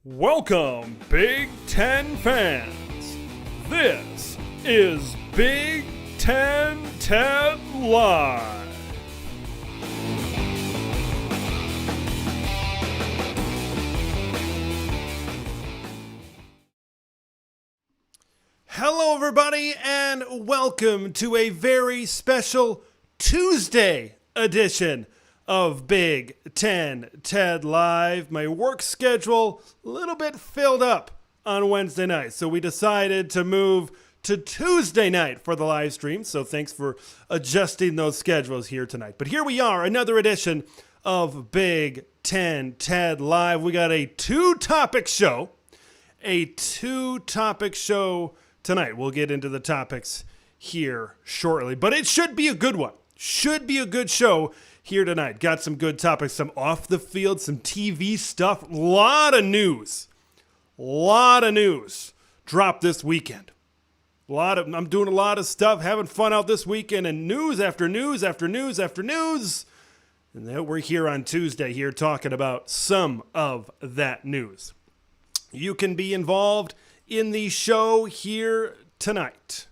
Welcome, Big Ten fans. This is Big Ten Ted Live. Hello, everybody, and welcome to a very special Tuesday edition of Big Ten Ted Live. My work schedule a little bit filled up on Wednesday night, so we decided to move to Tuesday night for the live stream. So thanks for adjusting those schedules here tonight. But here we are, another edition of Big Ten Ted Live. We got a two-topic show tonight. We'll get into the topics here shortly, but it should be a good one. Should be a good show here tonight. Got some good topics, some off the field, some TV stuff, a lot of news dropped this weekend. I'm doing a lot of stuff, having fun out this weekend, and news after news after news after news. And then we're here on Tuesday here talking about some of that news. You can be involved in the show here tonight.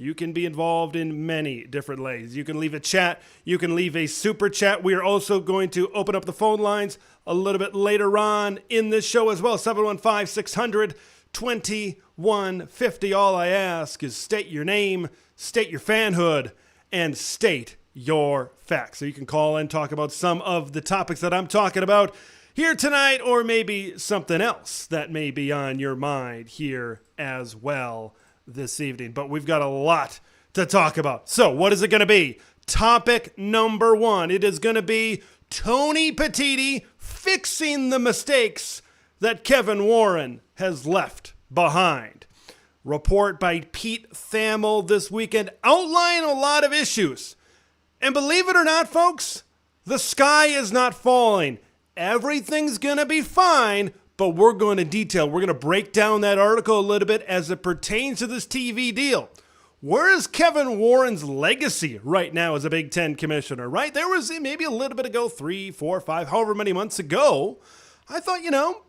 You can be involved in many different ways. You can leave a chat. You can leave a super chat. We are also going to open up the phone lines a little bit later on in this show as well. 715-600-2150. All I ask is state your name, state your fanhood, and state your facts. So you can call and talk about some of the topics that I'm talking about here tonight, or maybe something else that may be on your mind here as well this evening. But we've got a lot to talk about. So what is it going to be? Topic number one. It is going to be Tony Pettiti fixing the mistakes that Kevin Warren has left behind. Report by Pete Thamel this weekend outlining a lot of issues. And believe it or not, folks, the sky is not falling. Everything's going to be fine, but we're going to break down that article a little bit as it pertains to this TV deal. Where is Kevin Warren's legacy right now as a Big Ten commissioner, right? There was maybe a little bit ago, 3, 4, 5, however many months ago, I thought,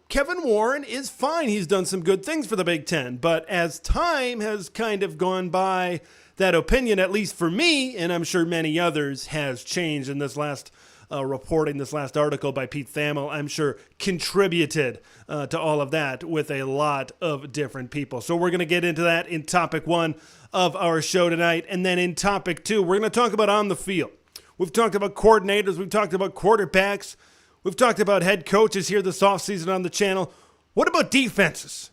Kevin Warren is fine. He's done some good things for the Big Ten. But as time has kind of gone by, that opinion, at least for me, and I'm sure many others, has changed in this last reporting, this last article by Pete Thamel, I'm sure contributed to all of that with a lot of different people. So we're going to get into that in topic one of our show tonight. And then in topic two, we're going to talk about on the field. We've talked about coordinators. We've talked about quarterbacks. We've talked about head coaches here this offseason on the channel. What about defenses?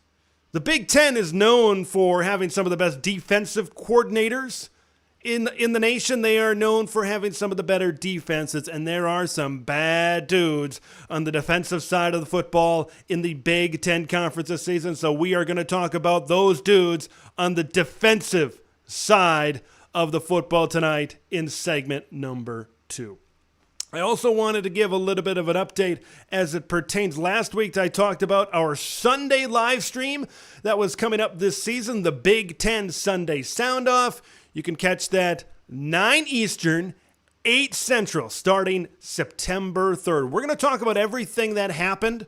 The Big Ten is known for having some of the best defensive coordinators in the nation. They are known for having some of the better defenses, and there are some bad dudes on the defensive side of the football in the Big Ten Conference this season. So we are going to talk about those dudes on the defensive side of the football tonight in segment number 2. I also wanted to give a little bit of an update as it pertains. Last week, I talked about our Sunday live stream that was coming up this season, the Big Ten Sunday Sound Off. You can catch that 9 Eastern, 8 Central, starting September 3rd. We're going to talk about everything that happened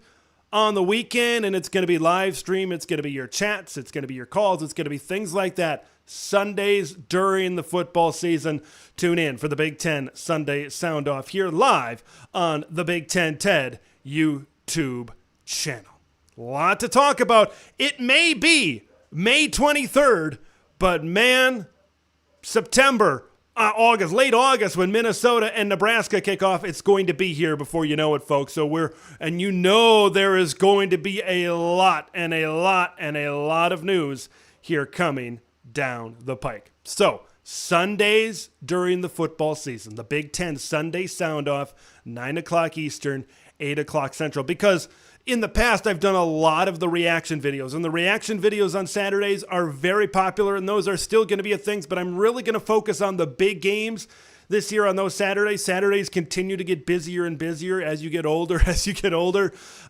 on the weekend, and it's going to be live stream. It's going to be your chats. It's going to be your calls. It's going to be things like that. Sundays during the football season. Tune in for the Big Ten Sunday Sound Off here live on the Big Ten TED YouTube channel. A lot to talk about. It may be May 23rd, but man, September, late August, when Minnesota and Nebraska kick off, it's going to be here before you know it, folks. So there is going to be a lot of news here coming down the pike. So Sundays during the football season, the Big Ten Sunday Sound Off, 9 o'clock Eastern, 8 o'clock Central, because in the past, I've done a lot of the reaction videos, and the reaction videos on Saturdays are very popular, and those are still going to be a thing, but I'm really going to focus on the big games this year on those Saturdays. Saturdays continue to get busier and busier as you get older,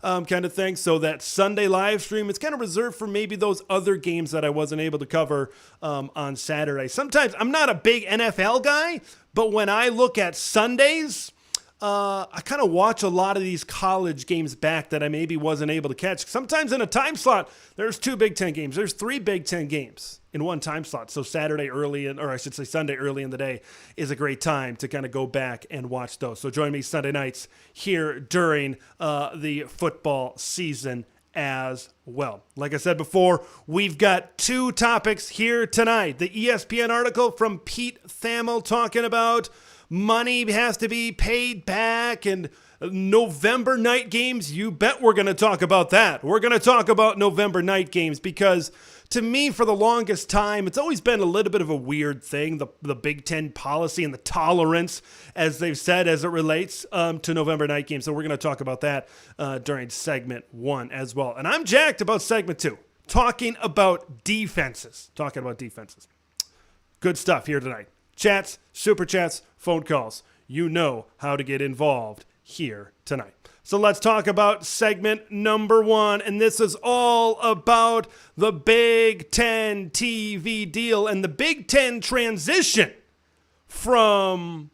kind of thing. So that Sunday live stream, it's kind of reserved for maybe those other games that I wasn't able to cover on Saturday. Sometimes I'm not a big NFL guy, but when I look at Sundays, I kind of watch a lot of these college games back that I maybe wasn't able to catch. Sometimes in a time slot, there's 2 Big Ten games. There's 3 Big Ten games in one time slot. So Sunday early in the day is a great time to kind of go back and watch those. So join me Sunday nights here during the football season as well. Like I said before, we've got 2 topics here tonight. The ESPN article from Pete Thamel talking about money has to be paid back and November night games. You bet we're going to talk about that. We're going to talk about November night games because to me, for the longest time, it's always been a little bit of a weird thing, the Big Ten policy and the tolerance, as they've said, as it relates to November night games. So we're going to talk about that during segment 1 as well. And I'm jacked about segment 2, talking about defenses. Good stuff here tonight. Chats, super chats, phone calls. You know how to get involved here tonight. So let's talk about segment number 1. And this is all about the Big Ten TV deal and the Big Ten transition from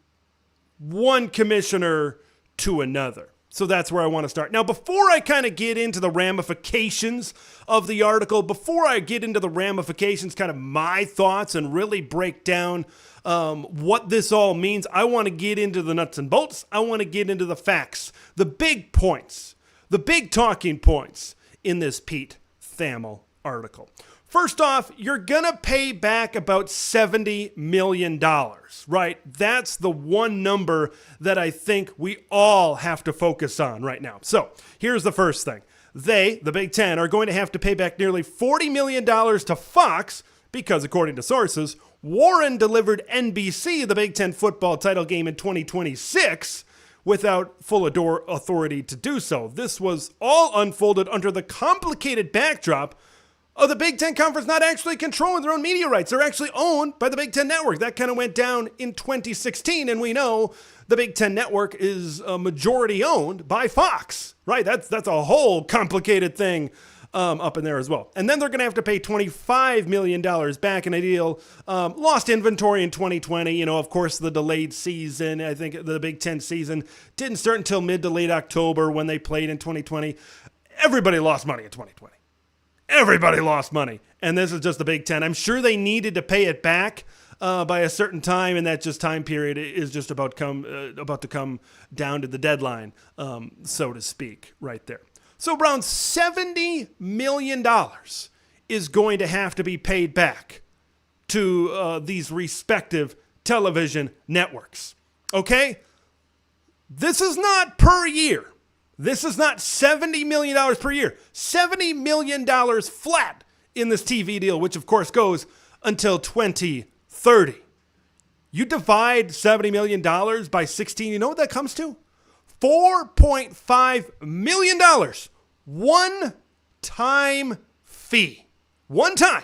one commissioner to another. So that's where I want to start. Now, before I kind of get into the ramifications of the article, before I get into the ramifications, kind of my thoughts and really break down what this all means, I want to get into the nuts and bolts. I want to get into the facts, the big points, the big talking points in this Pete Thamel article. First off, you're going to pay back about $70 million, right? That's the one number that I think we all have to focus on right now. So here's the first thing. They, the Big Ten, are going to have to pay back nearly $40 million to Fox because, according to sources, Warren delivered NBC the Big Ten football title game in 2026 without full authority to do so. This was all unfolded under the complicated backdrop of the Big Ten Conference not actually controlling their own media rights. They're actually owned by the Big Ten Network. That kind of went down in 2016, and we know the Big Ten Network is majority owned by Fox, right? That's a whole complicated thing up in there as well. And then they're going to have to pay $25 million back in a deal. Lost inventory in 2020. You know, of course, the delayed season. I think the Big Ten season didn't start until mid to late October when they played in 2020. Everybody lost money in 2020. Everybody lost money. And this is just the Big Ten. I'm sure they needed to pay it back by a certain time, and that just time period is just about to come down to the deadline, so to speak, right there. So around $70 million is going to have to be paid back to these respective television networks. Okay? This is not per year. This is not $70 million per year. $70 million flat in this TV deal, which of course goes until 2030. You divide $70 million by 16, you know what that comes to? $4.5 million. One-time fee. One time.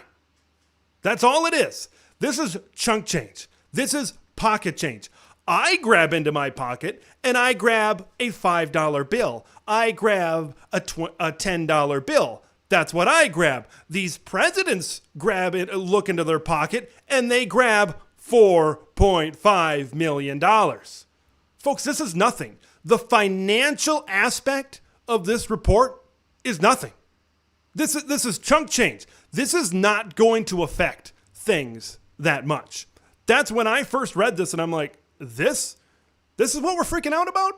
That's all it is. This is chunk change. This is pocket change. I grab into my pocket and I grab a $5 bill. I grab a $10 bill. That's what I grab. These presidents grab it, look into their pocket, and they grab $4.5 million. Folks, this is nothing. The financial aspect of this report is nothing. This is chunk change. This is not going to affect things that much. That's when I first read this and I'm like, this is what we're freaking out about?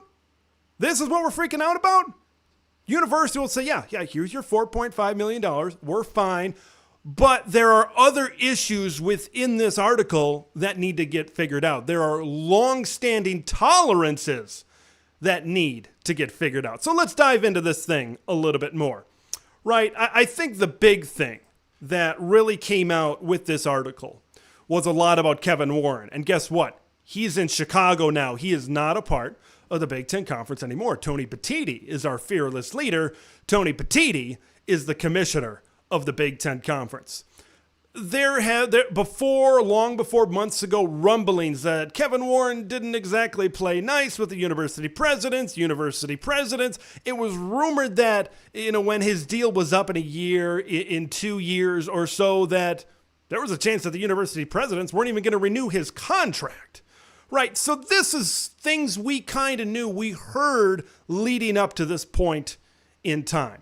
This is what we're freaking out about? University will say, yeah, here's your $4.5 million. We're fine. But there are other issues within this article that need to get figured out. There are long-standing tolerances that need to get figured out. So let's dive into this thing a little bit more. Right? I think the big thing that really came out with this article was a lot about Kevin Warren. And guess what? He's in Chicago now. He is not a part of the Big Ten Conference anymore. Tony Pettiti is our fearless leader. Tony Pettiti is the commissioner of the Big Ten Conference. Long before months ago, rumblings that Kevin Warren didn't exactly play nice with the university presidents. It was rumored that, when his deal was up in a year, in 2 years or so, that there was a chance that the university presidents weren't even going to renew his contract. Right, so this is things we kind of knew, we heard leading up to this point in time.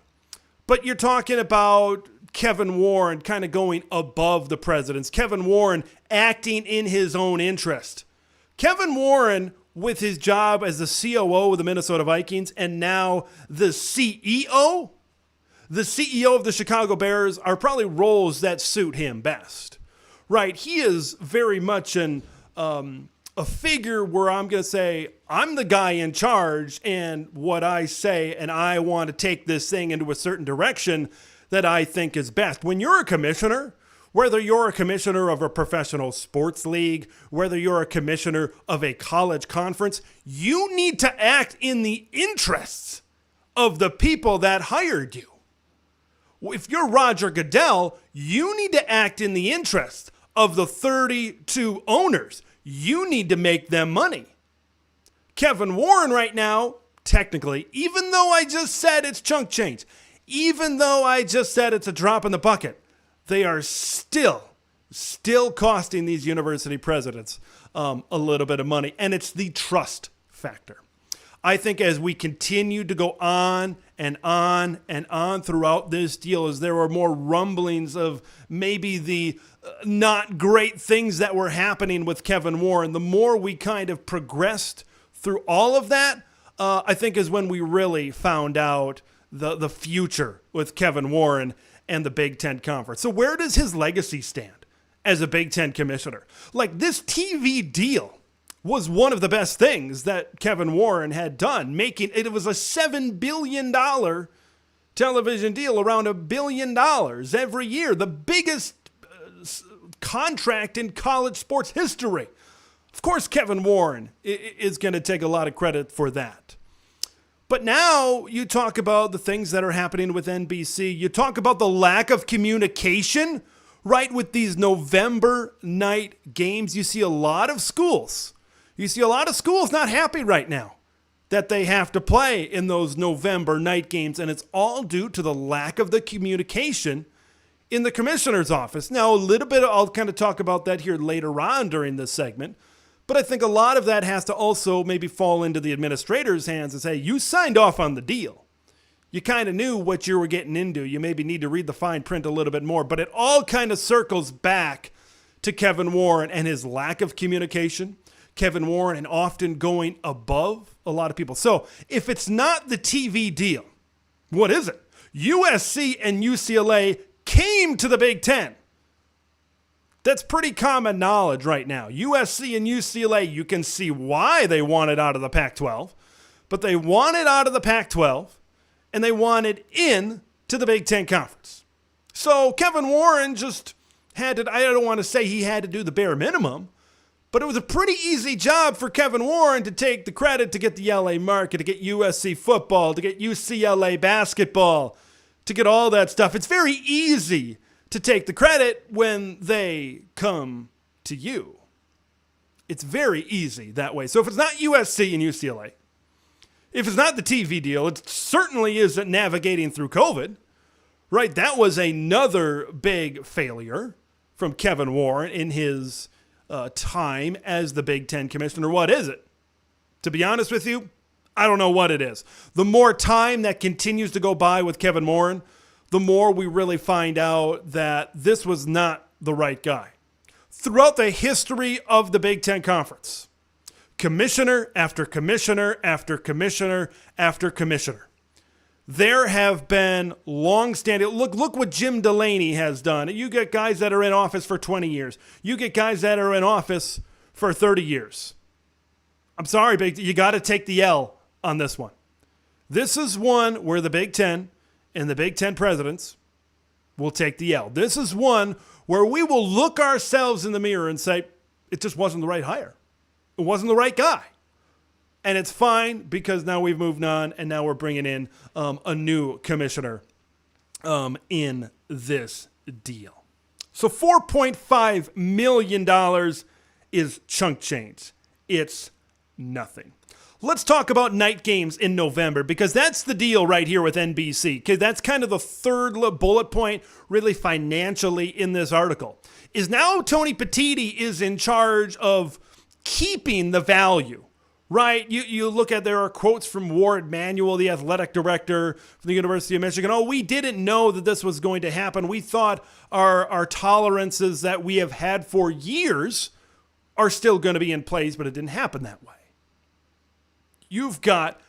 But you're talking about Kevin Warren kind of going above the presidents. Kevin Warren acting in his own interest. Kevin Warren, with his job as the COO of the Minnesota Vikings and now the CEO of the Chicago Bears are probably roles that suit him best. Right, he is very much a figure where I'm going to say, I'm the guy in charge and what I say, and I want to take this thing into a certain direction that I think is best. When you're a commissioner, whether you're a commissioner of a professional sports league, whether you're a commissioner of a college conference, you need to act in the interests of the people that hired you. If you're Roger Goodell, you need to act in the interests of the 32 owners. You need to make them money. Kevin Warren right now, technically, even though I just said it's chunk change, even though I just said it's a drop in the bucket, they are still costing these university presidents a little bit of money. And it's the trust factor. I think as we continue to go on and on and on throughout this deal, as there were more rumblings of maybe the not great things that were happening with Kevin Warren, the more we kind of progressed through all of that, I think is when we really found out the future with Kevin Warren and the Big Ten Conference. So where does his legacy stand as a Big Ten commissioner? Like, this TV deal was one of the best things that Kevin Warren had done, making it was a $7 billion television deal, around $1 billion every year, the biggest contract in college sports history. Of course, Kevin Warren is going to take a lot of credit for that. But now you talk about the things that are happening with NBC. You talk about the lack of communication, right, with these November night games. You see a lot of schools. Not happy right now that they have to play in those November night games, and it's all due to the lack of the communication in the commissioner's office. Now, a little bit, I'll kind of talk about that here later on during this segment, but I think a lot of that has to also maybe fall into the administrator's hands and say, you signed off on the deal. You kind of knew what you were getting into. You maybe need to read the fine print a little bit more, but it all kind of circles back to Kevin Warren and his lack of communication. Kevin Warren and often going above a lot of people. So if it's not the TV deal, what is it? USC and UCLA came to the Big Ten. That's pretty common knowledge right now. USC and UCLA, you can see why they wanted out of the Pac-12, but they wanted out of the Pac-12 and they wanted in to the Big Ten Conference. So Kevin Warren just had to, I don't want to say he had to do the bare minimum, but it was a pretty easy job for Kevin Warren to take the credit to get the LA market, to get USC football, to get UCLA basketball, to get all that stuff. It's very easy to take the credit when they come to you. It's very easy that way. So if it's not USC and UCLA, if it's not the TV deal, it certainly isn't navigating through COVID, right? That was another big failure from Kevin Warren in his time as the Big Ten commissioner. What is it? To be honest with you, I don't know what it is. The more time that continues to go by with Kevin Warren, the more we really find out that this was not the right guy. Throughout the history of the Big Ten Conference, commissioner after commissioner after commissioner after commissioner, there have been long-standing, look what Jim Delaney has done. You get guys that are in office for 20 years. You get guys that are in office for 30 years. I'm sorry, but you got to take the L on this one. This is one where the Big Ten and the Big Ten presidents will take the L. This is one where we will look ourselves in the mirror and say, it just wasn't the right hire. It wasn't the right guy. And it's fine because now we've moved on and now we're bringing in a new commissioner in this deal. So $4.5 million is chunk change. It's nothing. Let's talk about night games in November because that's the deal right here with NBC. Okay, that's kind of the third bullet point really financially in this article. Is now Tony Pettiti is in charge of keeping the value, right? You look at, there are quotes from Ward Manuel, the athletic director from the University of Michigan. Oh, we didn't know that this was going to happen. We thought our tolerances that we have had for years are still going to be in place, but it didn't happen that way. You've got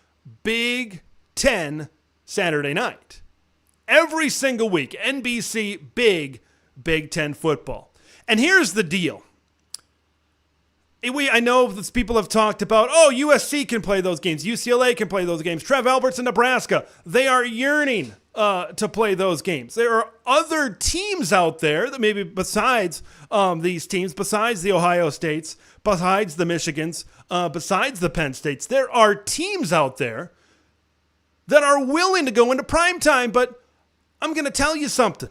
Big Ten Saturday night. Every single week, NBC, Big Ten football. And here's the deal. I know that people have talked about, USC can play those games. UCLA can play those games. Trev Alberts in Nebraska, they are yearning to play those games. There are other teams out there that maybe besides these teams, besides the Ohio States, besides the Michigans, besides the Penn States, there are teams out there that are willing to go into primetime, but I'm going to tell you something.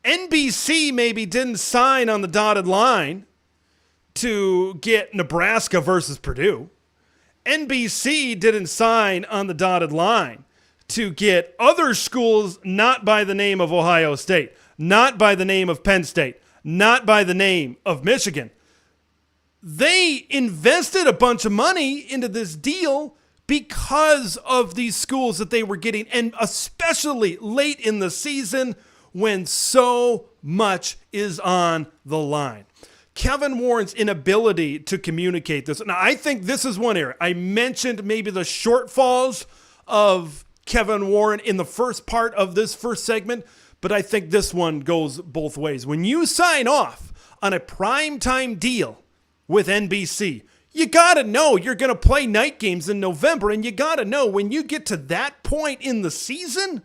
NBC maybe didn't sign on the dotted line to get Nebraska versus Purdue. NBC didn't sign on the dotted line to get other schools not by the name of Ohio State, not by the name of Penn State, not by the name of Michigan. They invested a bunch of money into this deal because of these schools that they were getting, and especially late in the season when so much is on the line. Kevin Warren's inability to communicate this. Now, I think this is one area. I mentioned maybe the shortfalls of Kevin Warren in the first part of this first segment, but I think this one goes both ways. When you sign off on a primetime deal with NBC, you got to know you're going to play night games in November, and you got to know when you get to that point in the season,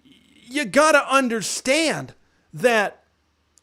you got to understand that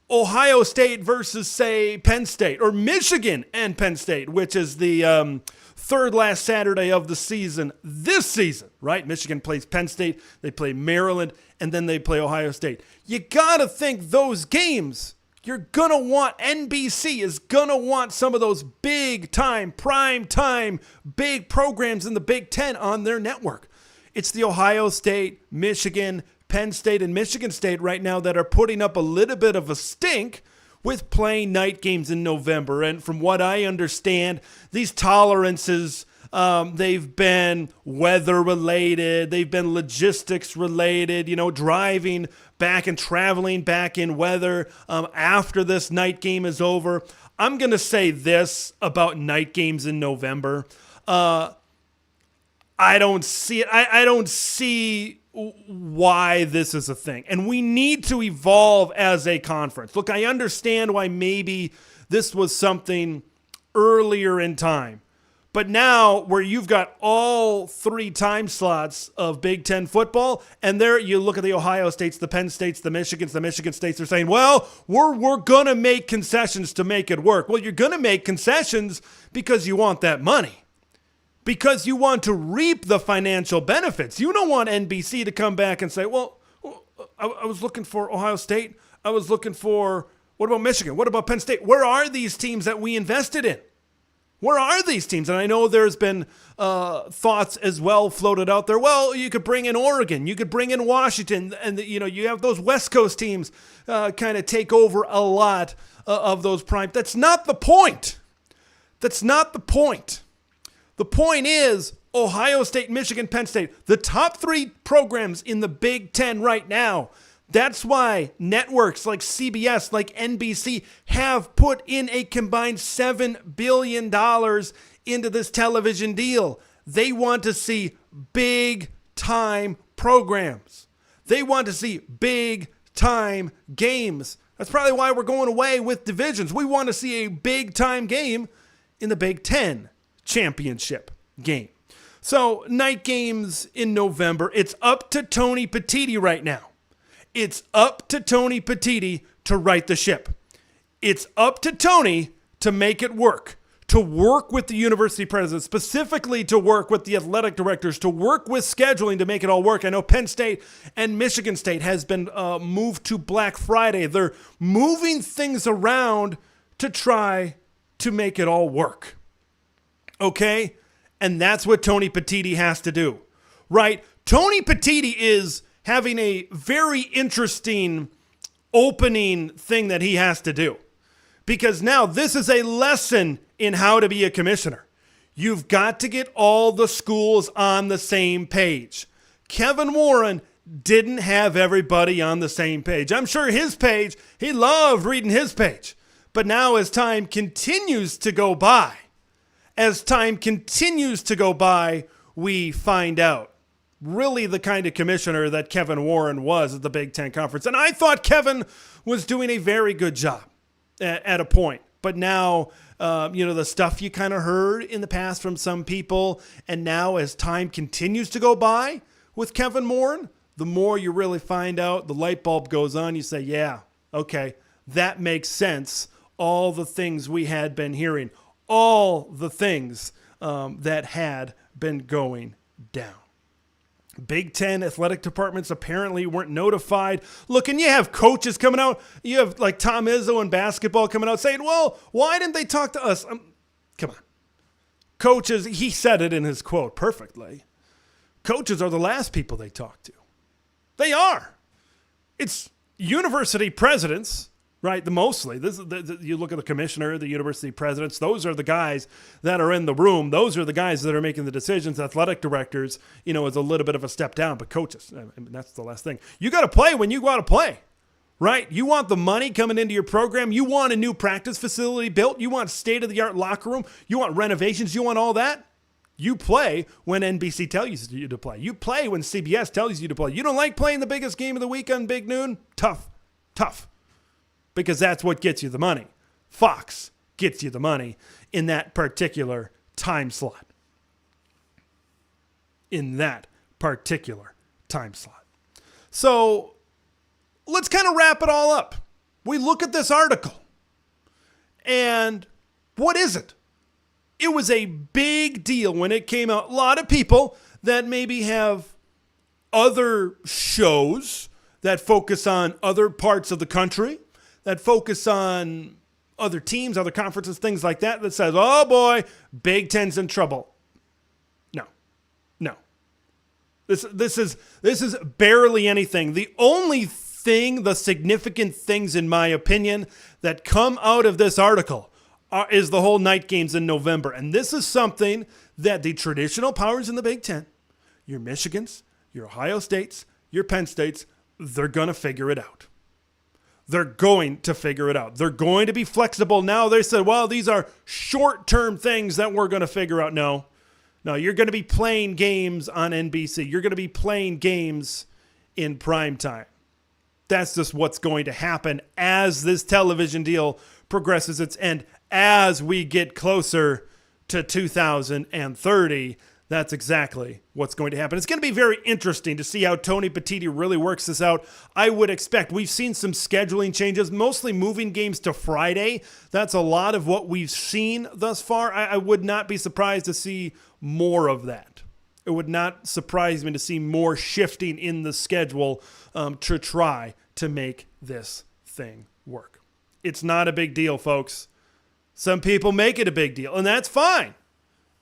Ohio State versus, say, Penn State, or Michigan and Penn State, which is the third last Saturday of the season this season, right? Michigan plays Penn State, they play Maryland, and then they play Ohio State. You got to think those games, you're going to want, NBC is going to want some of those big time, prime time, big programs in the Big Ten on their network. It's the Ohio State, Michigan, Penn State, and Michigan State right now that are putting up a little bit of a stink with playing night games in November. And from what I understand, these tolerances, they've been weather related, they've been logistics related, driving back and traveling back in weather after this night game is over. I'm going to say this about night games in November. I don't see it. I don't see why this is a thing. And we need to evolve as a conference. Look, I understand why maybe this was something earlier in time. But now where you've got all three time slots of Big Ten football, and there you look at the Ohio States, the Penn States, the Michigans, the Michigan States are saying, well, we're going to make concessions to make it work. Well, you're going to make concessions because you want that money. Because you want to reap the financial benefits. You don't want NBC to come back and say, well, I was looking for Ohio State. I was looking for, what about Michigan? What about Penn State? Where are these teams that we invested in? Where are these teams? And I know there's been thoughts as well floated out there. Well, you could bring in Oregon. You could bring in Washington. And, you have those West Coast teams kind of take over a lot of those prime. That's not the point. That's not the point. The point is Ohio State, Michigan, Penn State, the top three programs in the Big Ten right now. That's why networks like CBS, like NBC have put in a combined $7 billion into this television deal. They want to see big time programs. They want to see big time games. That's probably why we're going away with divisions. We want to see a big time game in the Big Ten championship game. So night games in November, it's up to Tony Pettiti right now. It's up to Tony Pettiti to right the ship. It's up to Tony to make it work, to work with the university presidents, specifically to work with the athletic directors, to work with scheduling to make it all work. I know Penn State and Michigan State has been moved to Black Friday. They're moving things around to try to make it all work. Okay? And that's what Tony Pettiti has to do, right? Tony Pettiti is having a very interesting opening thing that he has to do, because now this is a lesson in how to be a commissioner. You've got to get all the schools on the same page. Kevin Warren didn't have everybody on the same page. I'm sure his page, he loved reading his page. But now as time continues to go by, we find out really the kind of commissioner that Kevin Warren was at the Big Ten Conference. And I thought Kevin was doing a very good job at a point. But now, the stuff you kind of heard in the past from some people, and now as time continues to go by with Kevin Warren, the more you really find out, the light bulb goes on. You say, yeah, okay, that makes sense. All the things we had been hearing, all the things that had been going down. Big Ten athletic departments apparently weren't notified. Look, and you have coaches coming out. You have like Tom Izzo in basketball coming out saying, well, why didn't they talk to us? Come on. Coaches, he said it in his quote perfectly. Coaches are the last people they talk to. They are. It's university presidents, right? Mostly. You look at the commissioner, the university presidents. Those are the guys that are in the room. Those are the guys that are making the decisions. Athletic directors, is a little bit of a step down. But coaches, that's the last thing. You got to play when you go out to play, right? You want the money coming into your program. You want a new practice facility built. You want state-of-the-art locker room. You want renovations. You want all that. You play when NBC tells you to play. You play when CBS tells you to play. You don't like playing the biggest game of the week on Big Noon? Tough. Because that's what gets you the money. Fox gets you the money in that particular time slot. So let's kind of wrap it all up. We look at this article. And what is it? It was a big deal when it came out. A lot of people that maybe have other shows that focus on other parts of the country, that focus on other teams, other conferences, things like that, that says, oh boy, Big Ten's in trouble. No. This is barely anything. The only thing, the significant things in my opinion, that come out of this article is the whole night games in November. And this is something that the traditional powers in the Big Ten, your Michigans, your Ohio States, your Penn States, they're going to figure it out. They're going to be flexible. Now they said, well, these are short-term things that we're going to figure out. No, you're going to be playing games on NBC. You're going to be playing games in prime time. That's just what's going to happen as this television deal progresses its end. As we get closer to 2030, that's exactly what's going to happen. It's going to be very interesting to see how Tony Pettiti really works this out. I would expect we've seen some scheduling changes, mostly moving games to Friday. That's a lot of what we've seen thus far. I would not be surprised to see more of that. It would not surprise me to see more shifting in the schedule to try to make this thing work. It's not a big deal, folks. Some people make it a big deal, and that's fine.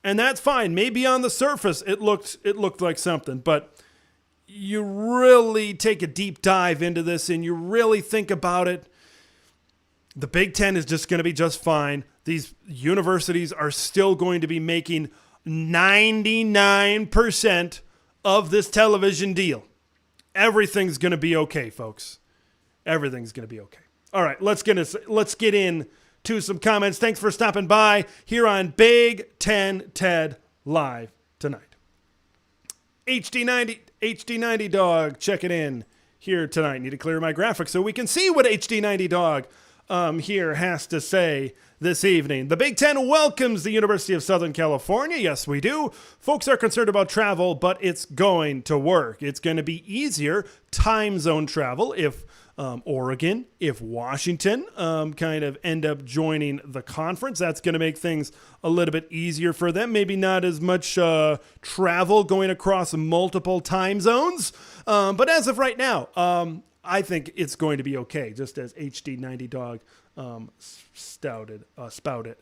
Maybe on the surface it looked like something, but you really take a deep dive into this and you really think about it, the Big Ten is just going to be just fine. These universities are still going to be making 99% of this television deal. Everything's going to be okay, folks. Everything's going to be okay. All right, let's get in to some comments. Thanks for stopping by here on Big Ten Ted Live tonight. HD90 Dog checking in here tonight. Need to clear my graphics so we can see what HD90 Dog here has to say this evening. The Big Ten welcomes the University of Southern California. Yes, we do. Folks are concerned about travel, but it's going to work. It's going to be easier time zone travel if Oregon, if Washington kind of end up joining the conference. That's going to make things a little bit easier for them. Maybe not as much travel going across multiple time zones. But as of right now, I think it's going to be okay, just as HD90 Dog spouted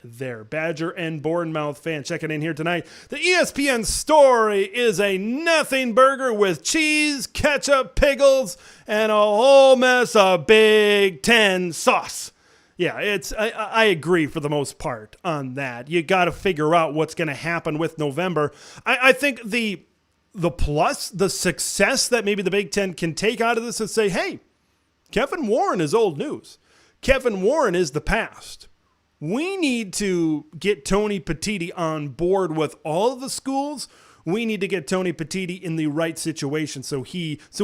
there. Badger and Bournemouth fan checking in here tonight. The ESPN story is a nothing burger with cheese, ketchup, pickles, and a whole mess of Big Ten sauce. Yeah, I agree for the most part on that. You got to figure out what's going to happen with November. I think the plus, the success that maybe the Big Ten can take out of this is say, hey, Kevin Warren is old news. Kevin Warren is the past. We need to get Tony Pettiti on board with all of the schools. We need to get Tony Pettiti in the right situation so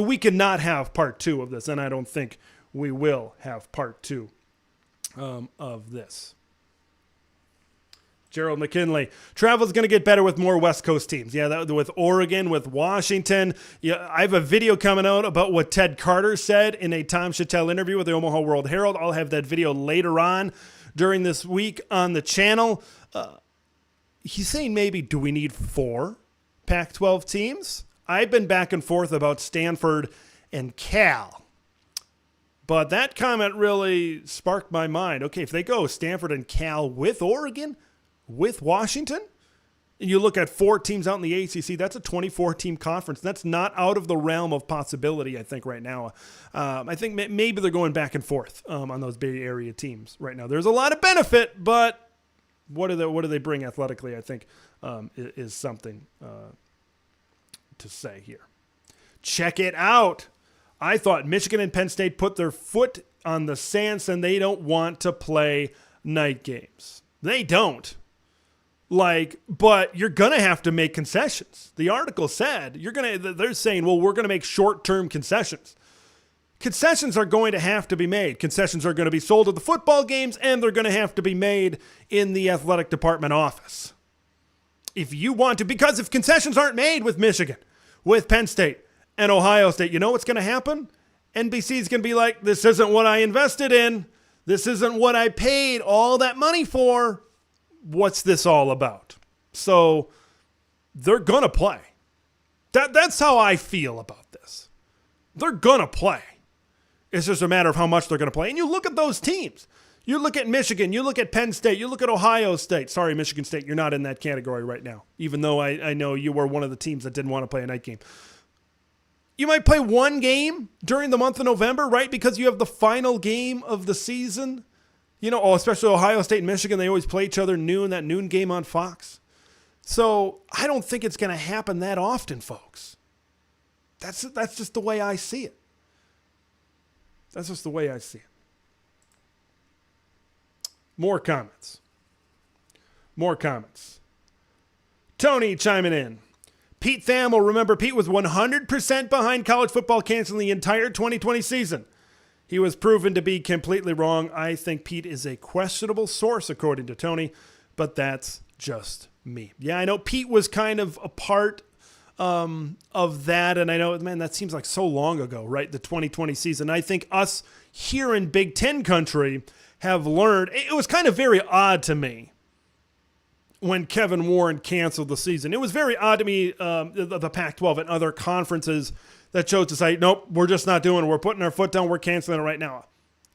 we cannot have part 2 of this, and I don't think we will have part 2 of this. Gerald McKinley. Travel's going to get better with more West Coast teams. Yeah, with Oregon, with Washington. Yeah, I have a video coming out about what Ted Carter said in a Tom Chattel interview with the Omaha World Herald. I'll have that video later on during this week on the channel. He's saying maybe, do we need 4 Pac-12 teams? I've been back and forth about Stanford and Cal. But that comment really sparked my mind. Okay, if they go Stanford and Cal with Oregon, with Washington, and you look at 4 teams out in the ACC, that's a 24-team conference. That's not out of the realm of possibility, I think, right now. I think maybe they're going back and forth on those Bay Area teams right now. There's a lot of benefit, but what do they bring athletically, I think, is something to say here. Check it out. I thought Michigan and Penn State put their foot on the sand and they don't want to play night games. They don't. But you're going to have to make concessions. The article said they're saying, well, we're going to make short-term concessions. Concessions are going to have to be made. Concessions are going to be sold at the football games, and they're going to have to be made in the athletic department office. If you want to, because if concessions aren't made with Michigan, with Penn State, and Ohio State, you know what's going to happen? NBC is going to be like, this isn't what I invested in. This isn't what I paid all that money for. What's this all about? So they're going to play. That's how I feel about this. They're going to play. It's just a matter of how much they're going to play. And you look at those teams. You look at Michigan. You look at Penn State. You look at Ohio State. Sorry, Michigan State, you're not in that category right now, even though I know you were one of the teams that didn't want to play a night game. You might play one game during the month of November, right? Because you have the final game of the season. Especially Ohio State and Michigan, they always play each other noon, that noon game on Fox. So I don't think it's going to happen that often, folks. That's just the way I see it. That's just the way I see it. More comments. Tony chiming in. Pete Thamel, remember, Pete was 100% behind college football canceling the entire 2020 season. He was proven to be completely wrong. I think Pete is a questionable source, according to Tony, but that's just me. Yeah, I know Pete was kind of a part of that, and I know, man, that seems like so long ago, right? The 2020 season. I think us here in Big Ten country have learned. It was kind of very odd to me when Kevin Warren canceled the season. It was very odd to me, the Pac-12 and other conferences that chose to say, nope, we're just not doing it. We're putting our foot down. We're canceling it right now.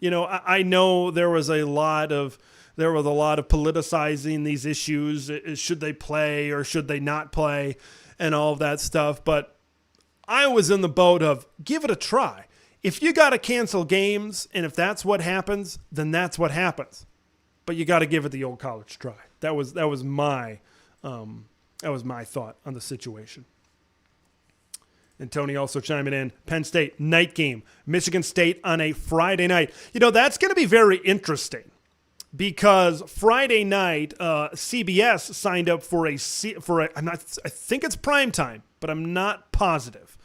I know there was a lot of politicizing these issues. Should they play or should they not play and all of that stuff. But I was in the boat of give it a try. If you got to cancel games and if that's what happens, then that's what happens. But you got to give it the old college try. That was my thought on the situation. And Tony also chiming in, Penn State, night game, Michigan State on a Friday night. That's going to be very interesting because Friday night, CBS signed up for I think it's prime time, but I'm not positive.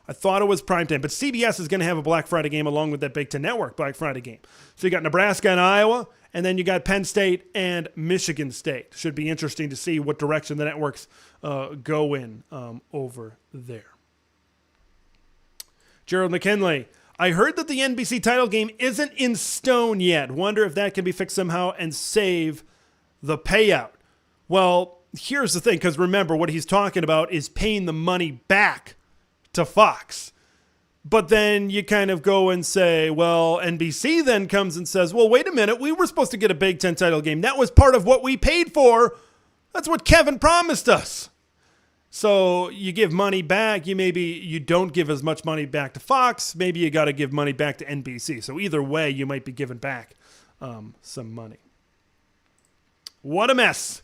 I thought it was prime time, but CBS is going to have a Black Friday game along with that Big Ten Network Black Friday game. So you got Nebraska and Iowa, and then you got Penn State and Michigan State. Should be interesting to see what direction the networks go in over there. Gerald McKinley, I heard that the NBC title game isn't in stone yet. Wonder if that can be fixed somehow and save the payout. Well, here's the thing, because remember, what he's talking about is paying the money back to Fox. But then you kind of go and say, well, NBC then comes and says, well, wait a minute, we were supposed to get a Big Ten title game. That was part of what we paid for. That's what Kevin promised us. So you give money back. You don't give as much money back to Fox. Maybe you got to give money back to NBC. So either way, you might be giving back some money. What a mess.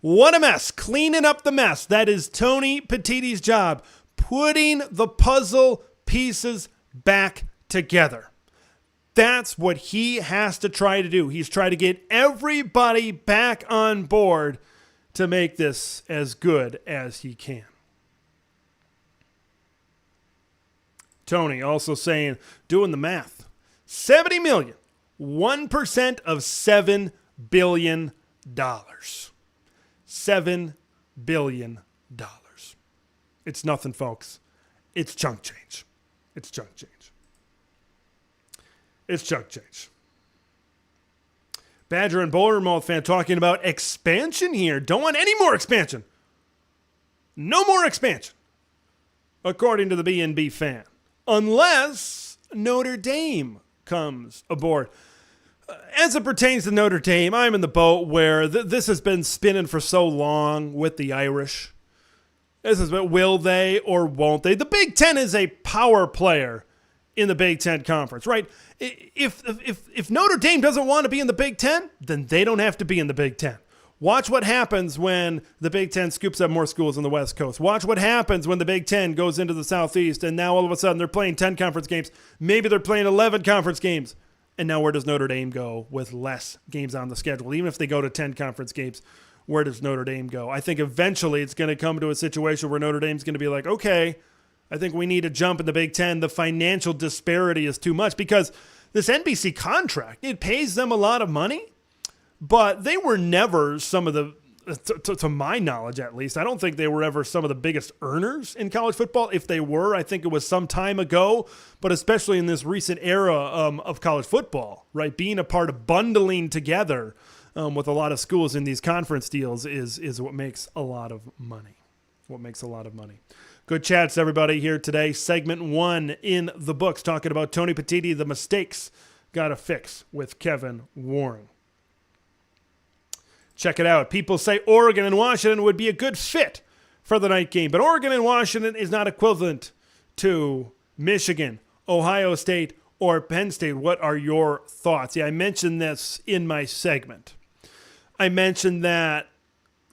What a mess. Cleaning up the mess. That is Tony Pettiti's job. Putting the puzzle pieces back together. That's what he has to try to do. He's trying to get everybody back on board to make this as good as he can. Tony also saying, doing the math, 70 million, 1% of $7 billion. $7 billion. It's nothing, folks. It's chunk change. It's chunk change. It's chunk change. Badger and Bournemouth fan talking about expansion here. Don't want any more expansion. No more expansion, according to the B&B fan. Unless Notre Dame comes aboard. As it pertains to Notre Dame, I'm in the boat where this has been spinning for so long with the Irish. This is what, will they or won't they? The Big Ten is a power player in the Big Ten Conference, right? If Notre Dame doesn't want to be in the Big Ten, then they don't have to be in the Big Ten. Watch what happens when the Big Ten scoops up more schools on the West Coast. Watch what happens when the Big Ten goes into the Southeast, and now all of a sudden they're playing 10 conference games. Maybe they're playing 11 conference games. And now where does Notre Dame go with less games on the schedule? Even if they go to 10 conference games, where does Notre Dame go? I think eventually it's going to come to a situation where Notre Dame's going to be like, okay, I think we need a jump in the Big Ten. The financial disparity is too much because this NBC contract, it pays them a lot of money, but they were never some of the, to my knowledge at least, I don't think they were ever some of the biggest earners in college football. If they were, I think it was some time ago, but especially in this recent era of college football, right? Being a part of bundling together with a lot of schools in these conference deals is what makes a lot of money. What makes a lot of money. Good chats, everybody, here today. Segment 1 in the books, talking about Tony Pettiti, the mistakes got to fix with Kevin Warren. Check it out. People say Oregon and Washington would be a good fit for the night game, but Oregon and Washington is not equivalent to Michigan, Ohio State, or Penn State. What are your thoughts? Yeah, I mentioned this in my segment. I mentioned that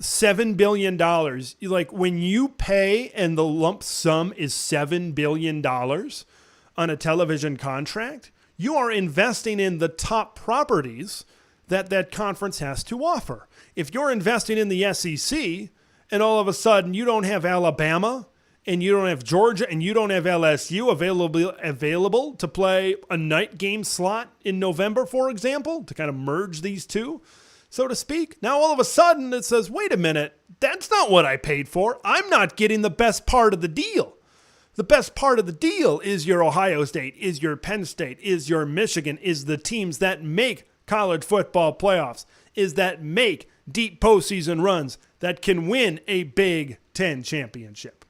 $7 billion, like when you pay and the lump sum is $7 billion on a television contract, you are investing in the top properties that conference has to offer. If you're investing in the SEC and all of a sudden you don't have Alabama and you don't have Georgia and you don't have LSU available to play a night game slot in November, for example, to kind of merge these two, so to speak. Now all of a sudden it says, wait a minute, that's not what I paid for. I'm not getting the best part of the deal. The best part of the deal is your Ohio State, is your Penn State, is your Michigan, is the teams that make college football playoffs, is that make deep postseason runs, that can win a Big Ten championship.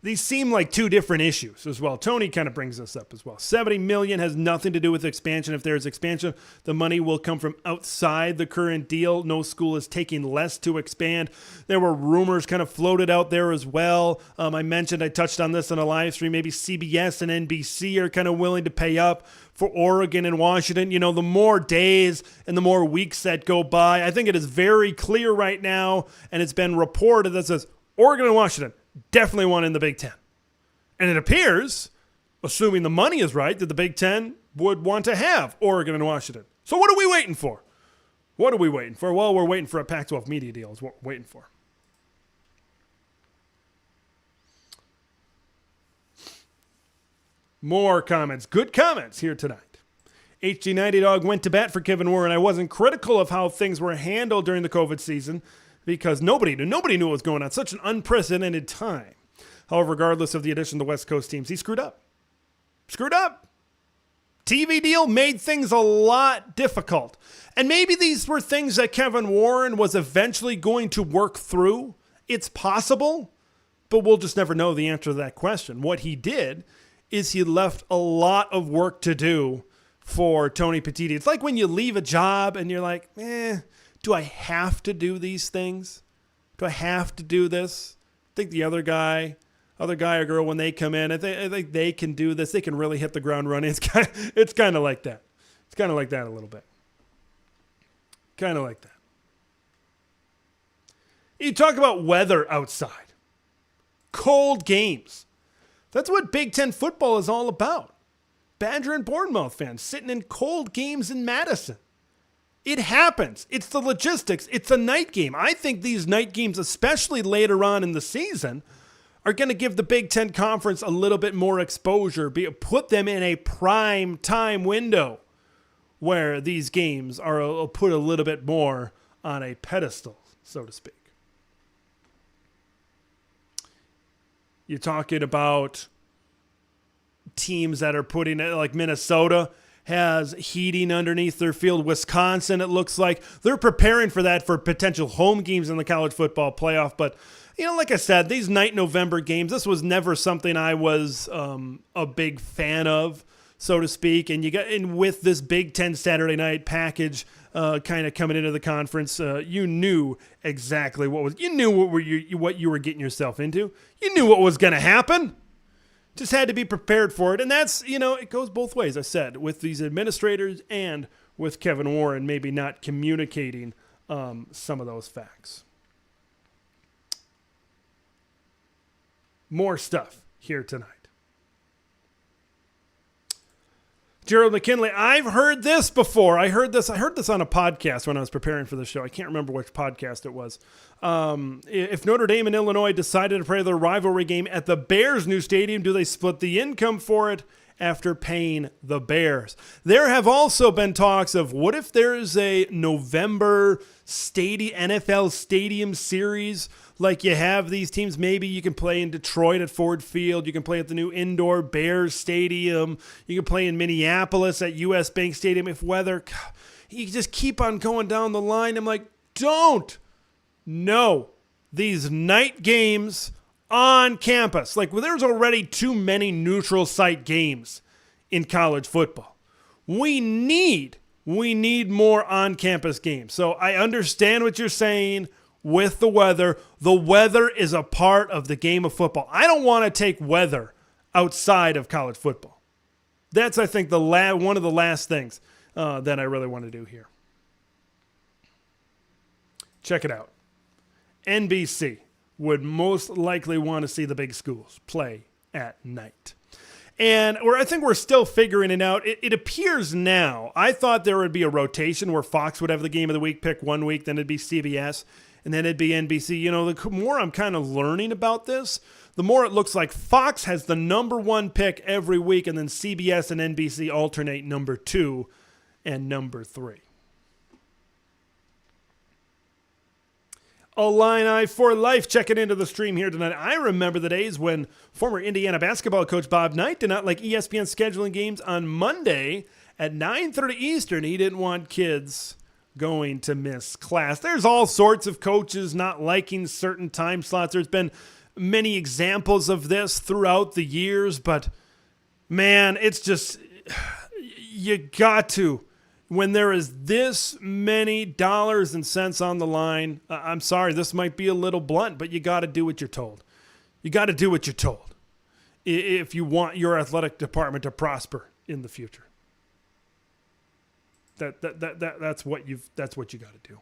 These seem like two different issues as well. Tony kind of brings this up as well. $70 million has nothing to do with expansion. If there's expansion, the money will come from outside the current deal. No school is taking less to expand. There were rumors kind of floated out there as well. I touched on this in a live stream. Maybe CBS and NBC are kind of willing to pay up for Oregon and Washington. You know, the more days and the more weeks that go by, I think it is very clear right now, and it's been reported that says Oregon and Washington definitely want in the Big Ten. And it appears, assuming the money is right, that the Big Ten would want to have Oregon and Washington. So what are we waiting for? What are we waiting for? Well, we're waiting for a Pac-12 media deal is what we're waiting for. More comments. Good comments here tonight. HG90 Dog went to bat for Kevin Warren. I wasn't critical of how things were handled during the COVID season, because nobody knew what was going on. Such an unprecedented time. However, regardless of the addition of the West Coast teams, he screwed up. TV deal made things a lot difficult. And maybe these were things that Kevin Warren was eventually going to work through. It's possible, but we'll just never know the answer to that question. What he did is he left a lot of work to do for Tony Pettiti. It's like when you leave a job and you're like, do I have to do these things? Do I have to do this? I think the other guy other guy or girl, when they come in, I think they can do this. They can really hit the ground running. It's kind of like that. It's kind of like that a little bit. Kind of like that. You talk about weather outside. Cold games. That's what Big Ten football is all about. Badger and Bournemouth fans sitting in cold games in Madison. It happens. It's the logistics. It's a night game. I think these night games, especially later on in the season, are going to give the Big Ten Conference a little bit more exposure, put them in a prime time window where these games are put a little bit more on a pedestal, so to speak. You're talking about teams that are putting it, like Minnesota has heating underneath their field. Wisconsin, it looks like they're preparing for that for potential home games in the college football playoff. But, like I said, these night November games, this was never something I was a big fan of, so to speak. And with this Big Ten Saturday night package kind of coming into the conference, you knew exactly what you were getting yourself into. You knew what was going to happen. Just had to be prepared for it. And that's, it goes both ways, I said, with these administrators and with Kevin Warren maybe not communicating some of those facts. More stuff here tonight. Gerald McKinley, I've heard this before. I heard this on a podcast when I was preparing for the show. I can't remember which podcast it was. If Notre Dame and Illinois decided to play their rivalry game at the Bears' new stadium, do they split the income for it after paying the Bears? There have also been talks of what if there's a November NFL Stadium Series, like you have these teams. Maybe you can play in Detroit at Ford Field. You can play at the new indoor Bears Stadium. You can play in Minneapolis at US Bank Stadium. If weather, you just keep on going down the line. I'm like, don't. No. These night games on campus. Like, there's already too many neutral site games in college football. We need more on-campus games. So I understand what you're saying with the weather. The weather is a part of the game of football. I don't want to take weather outside of college football. That's, I think, one of the last things that I really want to do here. Check it out. NBC would most likely want to see the big schools play at night. And I think we're still figuring it out. It appears now. I thought there would be a rotation where Fox would have the game of the week pick one week, then it'd be CBS, and then it'd be NBC. The more I'm kind of learning about this, the more it looks like Fox has the number one pick every week, and then CBS and NBC alternate number 2 and number 3. Illini for life, checking into the stream here tonight. I remember the days when former Indiana basketball coach Bob Knight did not like ESPN scheduling games on Monday at 9:30 Eastern. He didn't want kids going to miss class. There's all sorts of coaches not liking certain time slots. There's been many examples of this throughout the years, but man, it's just, you got to. When there is this many dollars and cents on the line, I'm sorry, this might be a little blunt, but you got to do what you're told. You got to do what you're told if you want your athletic department to prosper in the future. That's what you got to do.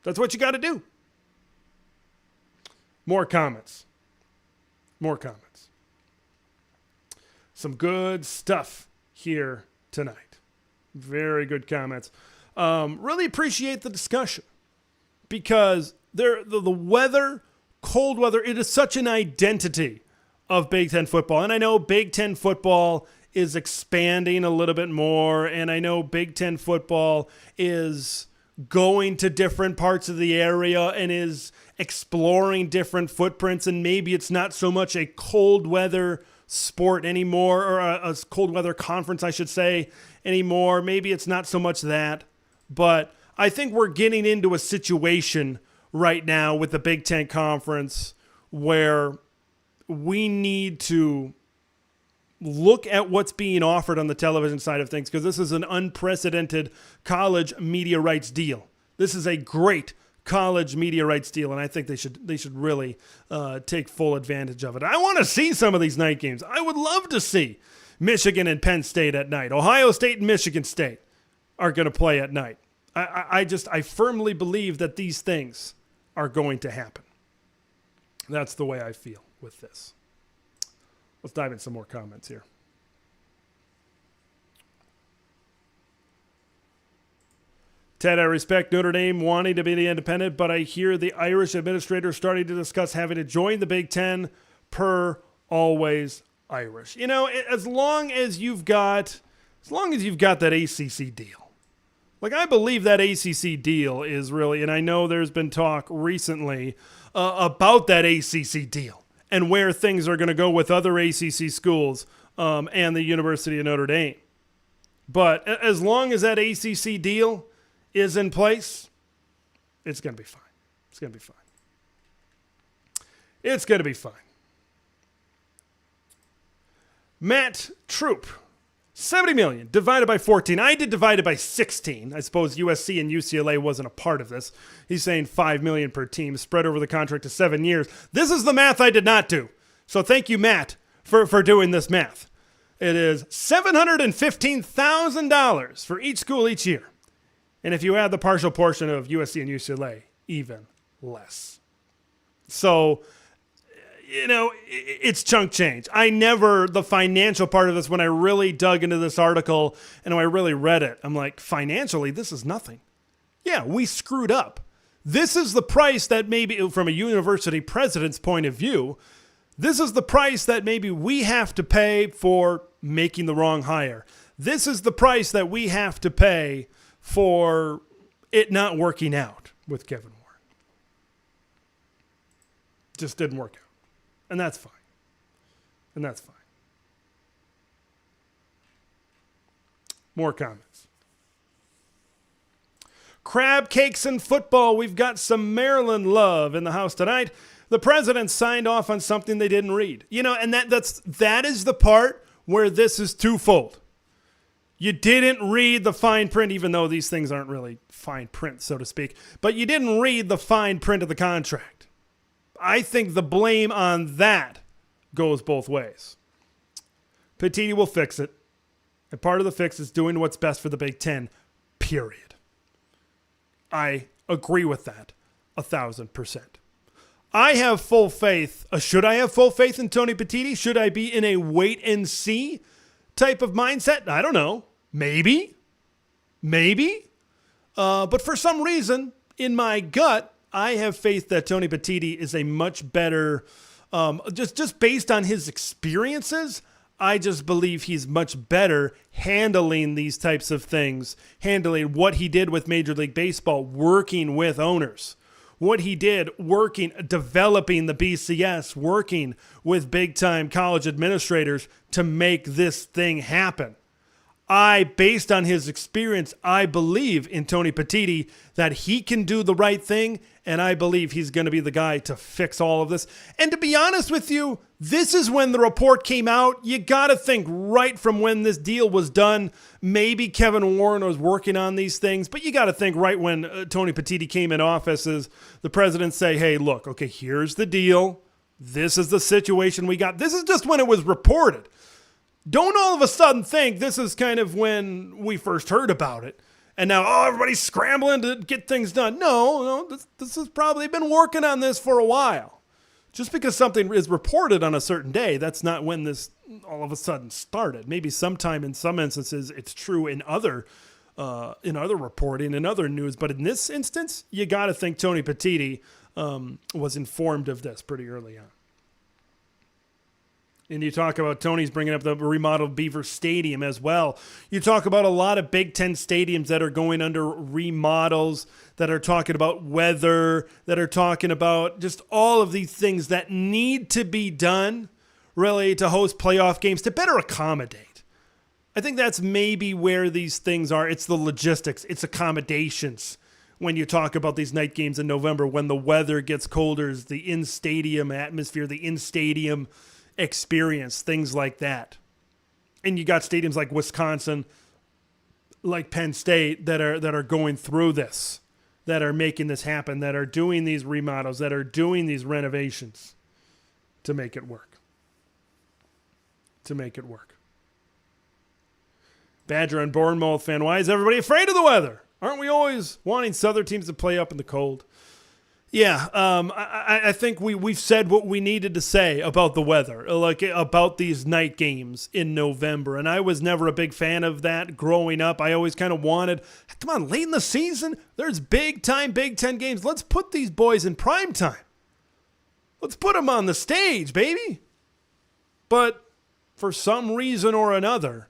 That's what you got to do. More comments. Some good stuff here tonight. Very good comments. Really appreciate the discussion because the weather, cold weather, it is such an identity of Big Ten football. And I know Big Ten football is expanding a little bit more, and I know Big Ten football is going to different parts of the area and is exploring different footprints, and maybe it's not so much a cold weather sport anymore, or a cold weather conference, I should say, anymore. Maybe it's not so much that, but I think we're getting into a situation right now with the Big Ten Conference where we need to look at what's being offered on the television side of things, because this is an unprecedented college media rights deal. This is a great college media rights deal, and I think they should really take full advantage of it. I want to see some of these night games. I would love to see Michigan and Penn State at night. Ohio State and Michigan State are going to play at night. I firmly believe that these things are going to happen. That's the way I feel with this. Let's dive into some more comments here. Ted, I respect Notre Dame wanting to be the independent, but I hear the Irish administrator starting to discuss having to join the Big Ten per always Irish. You know, as long as you've got that ACC deal. Like, I believe that ACC deal is really, and I know there's been talk recently about that ACC deal and where things are going to go with other ACC schools and the University of Notre Dame. But as long as that ACC deal is in place, it's going to be fine. It's going to be fine. It's going to be fine. Matt Troop, 70 million divided by 14. I did divided by 16. I suppose USC and UCLA wasn't a part of this. He's saying 5 million per team spread over the contract to 7 years. This is the math I did not do. So thank you, Matt, for doing this math. It is $715,000 for each school each year. And if you add the partial portion of USC and UCLA, even less. So, you know, it's chunk change. The financial part of this, when I really dug into this article and when I really read it, I'm like, financially, this is nothing. Yeah, we screwed up. This is the price that maybe, from a university president's point of view, this is the price that maybe we have to pay for making the wrong hire. This is the price that we have to pay for it not working out with Kevin Warren. Just didn't work out. And that's fine. And that's fine. More comments. Crab cakes and football. We've got some Maryland love in the house tonight. The president signed off on something they didn't read. You know, and that is the part where this is twofold. You didn't read the fine print, even though these things aren't really fine print, so to speak. But you didn't read the fine print of the contract. I think the blame on that goes both ways. Pettiti will fix it. And part of the fix is doing what's best for the Big Ten, period. I agree with that 1,000%. I have full faith. Should I have full faith in Tony Pettiti? Should I be in a wait and see type of mindset? I don't know. Maybe. But for some reason, in my gut, I have faith that Tony Pettiti is a much better, just based on his experiences, I just believe he's much better handling these types of things, handling what he did with Major League Baseball, working with owners. What he did, developing the BCS, working with big-time college administrators to make this thing happen. Based on his experience, I believe in Tony Pettiti that he can do the right thing, and I believe he's going to be the guy to fix all of this. And to be honest with you, this is when the report came out. You got to think right from when this deal was done. Maybe Kevin Warren was working on these things, but you got to think right when Tony Pettiti came in office as the president say, hey, look, okay, here's the deal. This is the situation we got. This is just when it was reported. Don't all of a sudden think this is kind of when we first heard about it. And now, everybody's scrambling to get things done. No, this has probably been working on this for a while. Just because something is reported on a certain day, that's not when this all of a sudden started. Maybe sometime in some instances it's true in other reporting, in other news. But in this instance, you got to think Tony Pettiti was informed of this pretty early on. And you talk about Tony's bringing up the remodeled Beaver Stadium as well. You talk about a lot of Big Ten stadiums that are going under remodels, that are talking about weather, that are talking about just all of these things that need to be done, really, to host playoff games, to better accommodate. I think that's maybe where these things are. It's the logistics. It's accommodations. When you talk about these night games in November, when the weather gets colder, is the in-stadium atmosphere, the in-stadium experience, things like that. And you got stadiums like Wisconsin, like Penn State that are going through this. that are making this happen, that are doing these remodels, that are doing these renovations to make it work. To make it work. Badger and Bournemouth fan, why is everybody afraid of the weather? Aren't we always wanting Southern teams to play up in the cold? Yeah, I think we've said what we needed to say about the weather, like about these night games in November. And I was never a big fan of that growing up. I always kind of wanted, come on, late in the season, there's big-time Big Ten games. Let's put these boys in prime time. Let's put them on the stage, baby. But for some reason or another,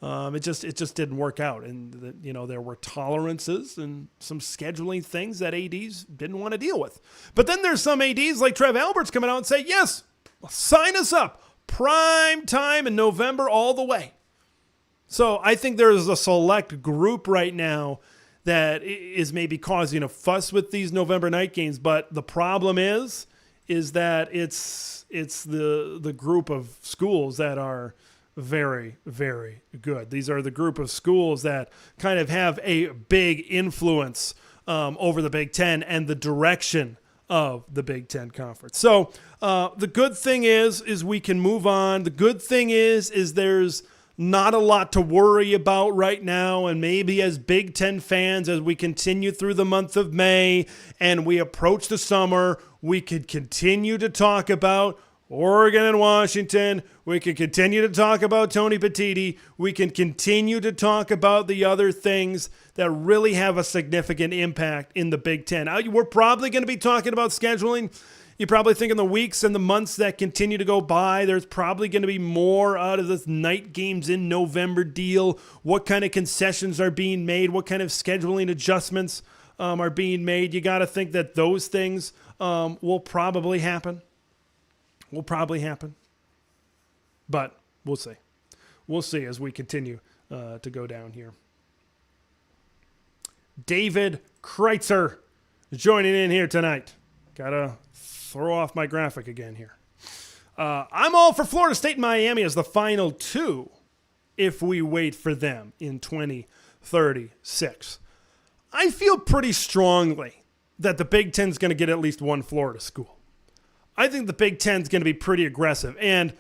it just didn't work out. And, there were tolerances and some scheduling things that ADs didn't want to deal with. But then there's some ADs like Trev Alberts coming out and say, yes, sign us up. Prime time in November all the way. So I think there's a select group right now that is maybe causing a fuss with these November night games. But the problem is that it's the group of schools that are very, very good. These are the group of schools that kind of have a big influence over the Big Ten and the direction of the Big Ten Conference. So the good thing is we can move on. The good thing is there's not a lot to worry about right now. And maybe as Big Ten fans, as we continue through the month of May and we approach the summer, we could continue to talk about Oregon and Washington. We can continue to talk about Tony Pettiti. We can continue to talk about the other things that really have a significant impact in the Big Ten. We're probably going to be talking about scheduling. You probably think in the weeks and the months that continue to go by, there's probably going to be more out of this night games in November deal. What kind of concessions are being made? What kind of scheduling adjustments are being made? You got to think that those things will probably happen. But we'll see. We'll see as we continue to go down here. David Kreitzer joining in here tonight. Gotta throw off my graphic again here. I'm all for Florida State and Miami as the final two if we wait for them in 2036. I feel pretty strongly that the Big Ten's going to get at least one Florida school. I think the Big Ten's going to be pretty aggressive. And,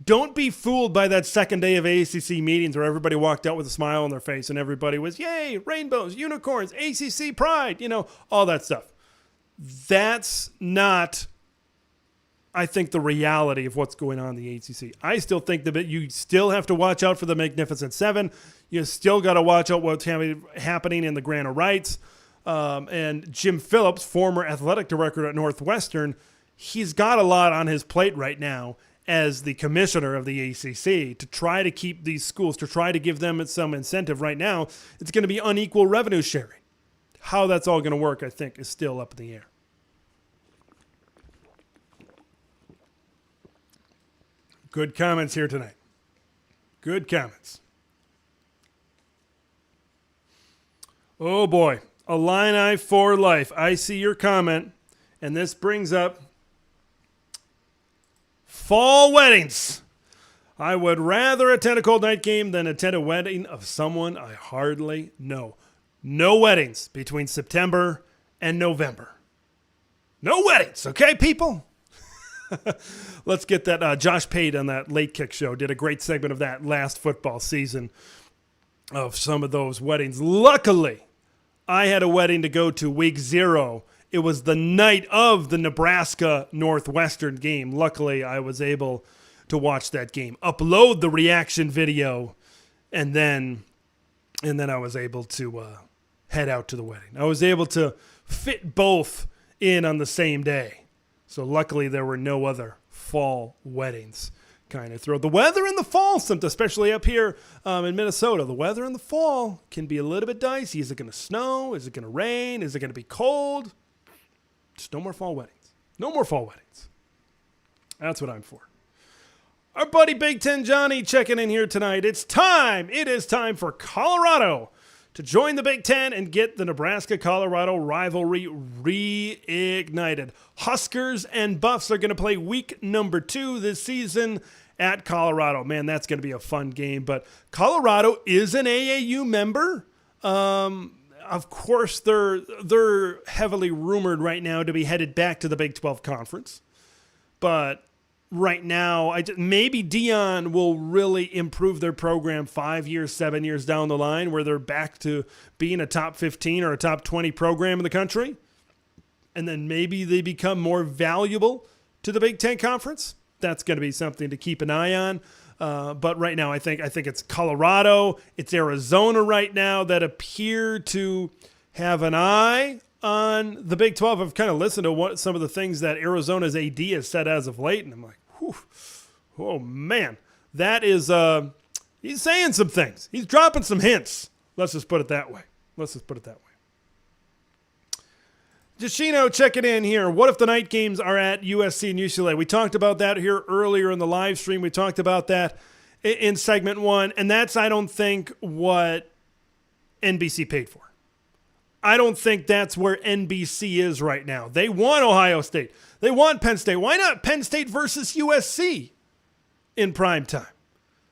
don't be fooled by that second day of ACC meetings where everybody walked out with a smile on their face and everybody was, yay, rainbows, unicorns, ACC pride, all that stuff. That's not, I think, the reality of what's going on in the ACC. I still think that you still have to watch out for the Magnificent Seven. You still got to watch out what's happening in the Grant of Rights. And Jim Phillips, former athletic director at Northwestern, he's got a lot on his plate right now as the commissioner of the ACC to try to keep these schools, to try to give them some incentive right now. It's going to be unequal revenue sharing. How that's all going to work, I think, is still up in the air. Good comments here tonight. Good comments. Oh, boy. Illini for life. I see your comment, and this brings up fall weddings. I would rather attend a cold night game than attend a wedding of someone I hardly know. No weddings between September and November. No weddings, okay, people? Let's get that. Josh Pate on that Late Kick show did a great segment of that last football season of some of those weddings. Luckily, I had a wedding to go to week 0. It was the night of the Nebraska-Northwestern game. Luckily, I was able to watch that game, upload the reaction video, and then I was able to head out to the wedding. I was able to fit both in on the same day. So luckily, there were no other fall weddings kind of throw. The weather in the fall, especially up here in Minnesota, the weather in the fall can be a little bit dicey. Is it going to snow? Is it going to rain? Is it going to be cold? Just no more fall weddings. No more fall weddings. That's what I'm for. Our buddy Big Ten Johnny checking in here tonight. It's time. It is time for Colorado to join the Big Ten and get the Nebraska-Colorado rivalry reignited. Huskers and Buffs are going to play week number 2 this season at Colorado. Man, that's going to be a fun game. But Colorado is an AAU member. Of course, they're heavily rumored right now to be headed back to the Big 12 Conference. But right now, maybe Dion will really improve their program 5 years, 7 years down the line where they're back to being a top 15 or a top 20 program in the country. And then maybe they become more valuable to the Big 10 Conference. That's going to be something to keep an eye on. But right now, I think it's Colorado, it's Arizona right now that appear to have an eye on the Big 12. I've kind of listened to some of the things that Arizona's AD has said as of late, and I'm like, whew, oh man, that is he's saying some things. He's dropping some hints. Let's just put it that way. Jashino checking in here. What if the night games are at USC and UCLA? We talked about that here earlier in the live stream. We talked about that in segment 1. And that's, I don't think, what NBC paid for. I don't think that's where NBC is right now. They want Ohio State. They want Penn State. Why not Penn State versus USC in prime time?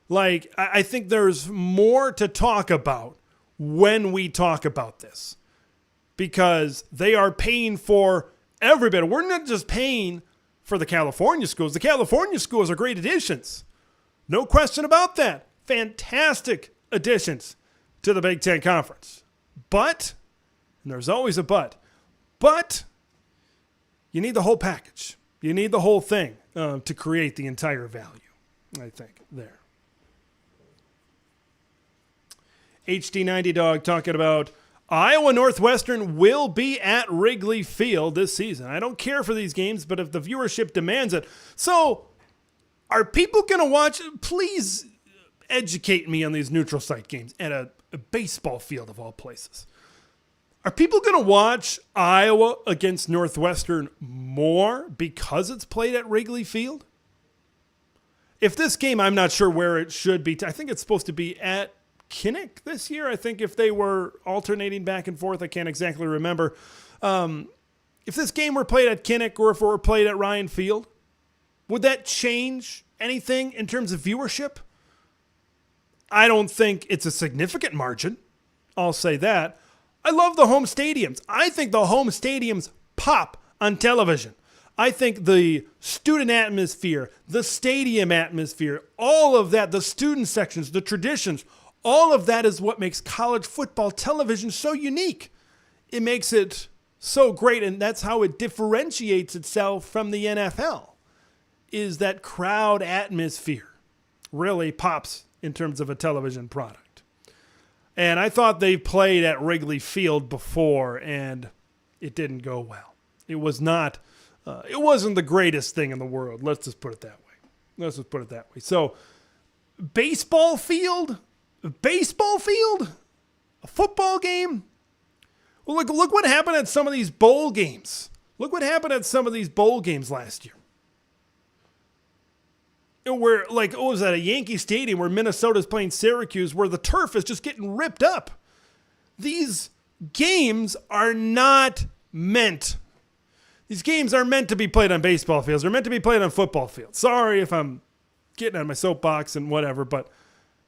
Like, I think there's more to talk about when we talk about this. Because they are paying for every bit. We're not just paying for the California schools. The California schools are great additions. No question about that. Fantastic additions to the Big Ten Conference. But, and there's always a but you need the whole package. You need the whole thing to create the entire value, I think, there. HD90 Dog talking about Iowa Northwestern will be at Wrigley Field this season. I don't care for these games, but if the viewership demands it. So, are people going to watch? Please educate me on these neutral site games at a baseball field of all places. Are people going to watch Iowa against Northwestern more because it's played at Wrigley Field? If this game, I'm not sure where it should be. I think it's supposed to be at Kinnick this year. I think if they were alternating back and forth, I can't exactly remember. If this game were played at Kinnick or if it were played at Ryan Field, would that change anything in terms of viewership? I don't think it's a significant margin. I'll say that. I love the home stadiums. I think the home stadiums pop on television. I think the student atmosphere, the stadium atmosphere, all of that, the student sections, the traditions, all of that is what makes college football television so unique. It makes it so great, and that's how it differentiates itself from the NFL, is that crowd atmosphere really pops in terms of a television product. And I thought they played at Wrigley Field before, and it didn't go well. It wasn't the greatest thing in the world. Let's just put it that way. So, baseball field, a football game. Well, look what happened at some of these bowl games. Look what happened at some of these bowl games last year. Where, like, was that a Yankee Stadium where Minnesota's playing Syracuse, where the turf is just getting ripped up. These games are not meant. These games are meant to be played on baseball fields. They're meant to be played on football fields. Sorry if I'm getting on my soapbox and whatever, but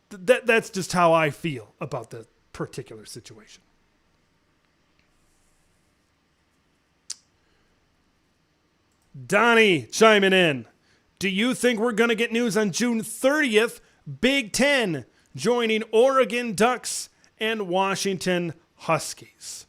that's just how I feel about the particular situation. Donnie chiming in. Do you think we're going to get news on June 30th? Big Ten joining Oregon Ducks and Washington Huskies.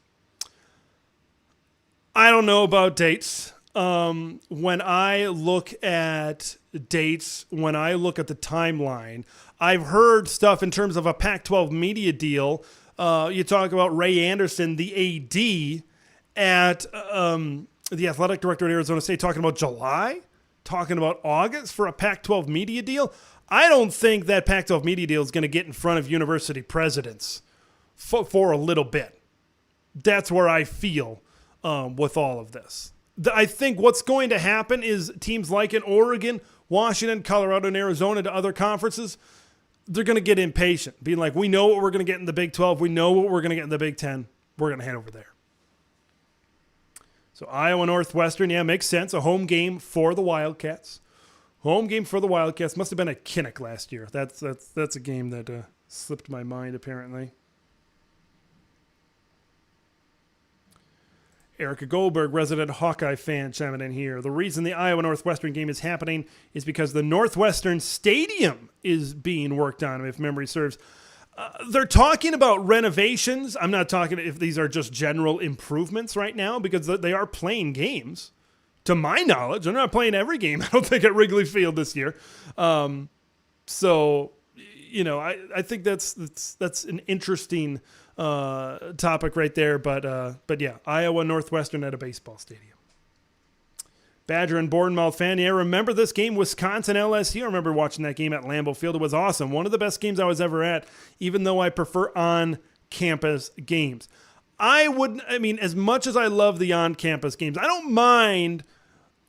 I don't know about dates. When I look at dates, when I look at the timeline, I've heard stuff in terms of a Pac-12 media deal. You talk about Ray Anderson, the AD at the athletic director at Arizona State, talking about July, talking about August for a Pac-12 media deal. I don't think that Pac-12 media deal is going to get in front of university presidents for a little bit. That's where I feel with all of this. I think what's going to happen is teams like in Oregon, Washington, Colorado, and Arizona to other conferences, they're going to get impatient, being like, we know what we're going to get in the Big 12. We know what we're going to get in the Big 10. We're going to head over there. So Iowa Northwestern, yeah, makes sense. A home game for the Wildcats. Home game for the Wildcats. Must have been at Kinnick last year. That's a game that slipped my mind, apparently. 6:30 Erica Goldberg, resident Hawkeye fan, chiming in here. The reason the Iowa Northwestern game is happening is because the Northwestern Stadium is being worked on, if memory serves. They're talking about renovations. I'm not talking if these are just general improvements right now, because they are playing games. To my knowledge, they're not playing every game, I don't think, at Wrigley Field this year. So, I think that's an interesting topic right there. But yeah, Iowa Northwestern at a baseball stadium. Badger and Bournemouth fan. Yeah, remember this game, Wisconsin LSU? I remember watching that game at Lambeau Field. It was awesome. One of the best games I was ever at, even though I prefer on-campus games. As much as I love the on-campus games, I don't mind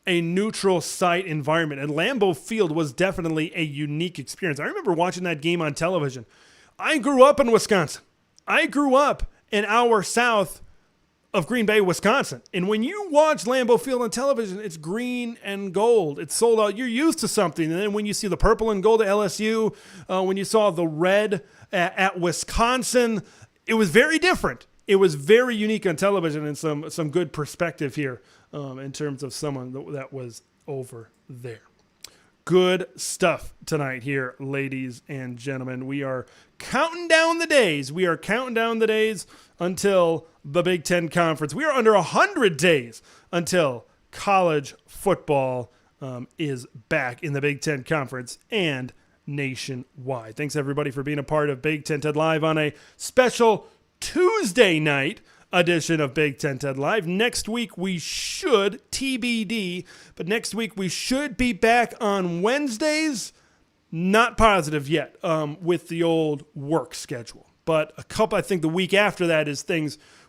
a neutral site environment. And Lambeau Field was definitely a unique experience. I remember watching that game on television. I grew up in Wisconsin. I grew up an hour south of Green Bay, Wisconsin. And when you watch Lambeau Field on television, it's green and gold. It's sold out. You're used to something. And then when you see the purple and gold at LSU, when you saw the red at Wisconsin, it was very different. It was very unique on television, and some good perspective here in terms of someone that was over there. Good stuff tonight here, ladies and gentlemen. We are counting down the days. Until the Big Ten Conference. We are under 100 days until college football is back in the Big Ten Conference and nationwide. Thanks, everybody, for being a part of Big Ten TED Live on a special Tuesday night edition of Big Ten TED Live. Next week we should, TBD, but next week we should be back on Wednesdays. Not positive yet with the old work schedule. But I think the week after that is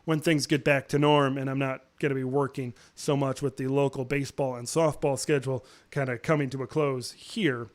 when things get back to norm, and I'm not going to be working so much with the local baseball and softball schedule kind of coming to a close here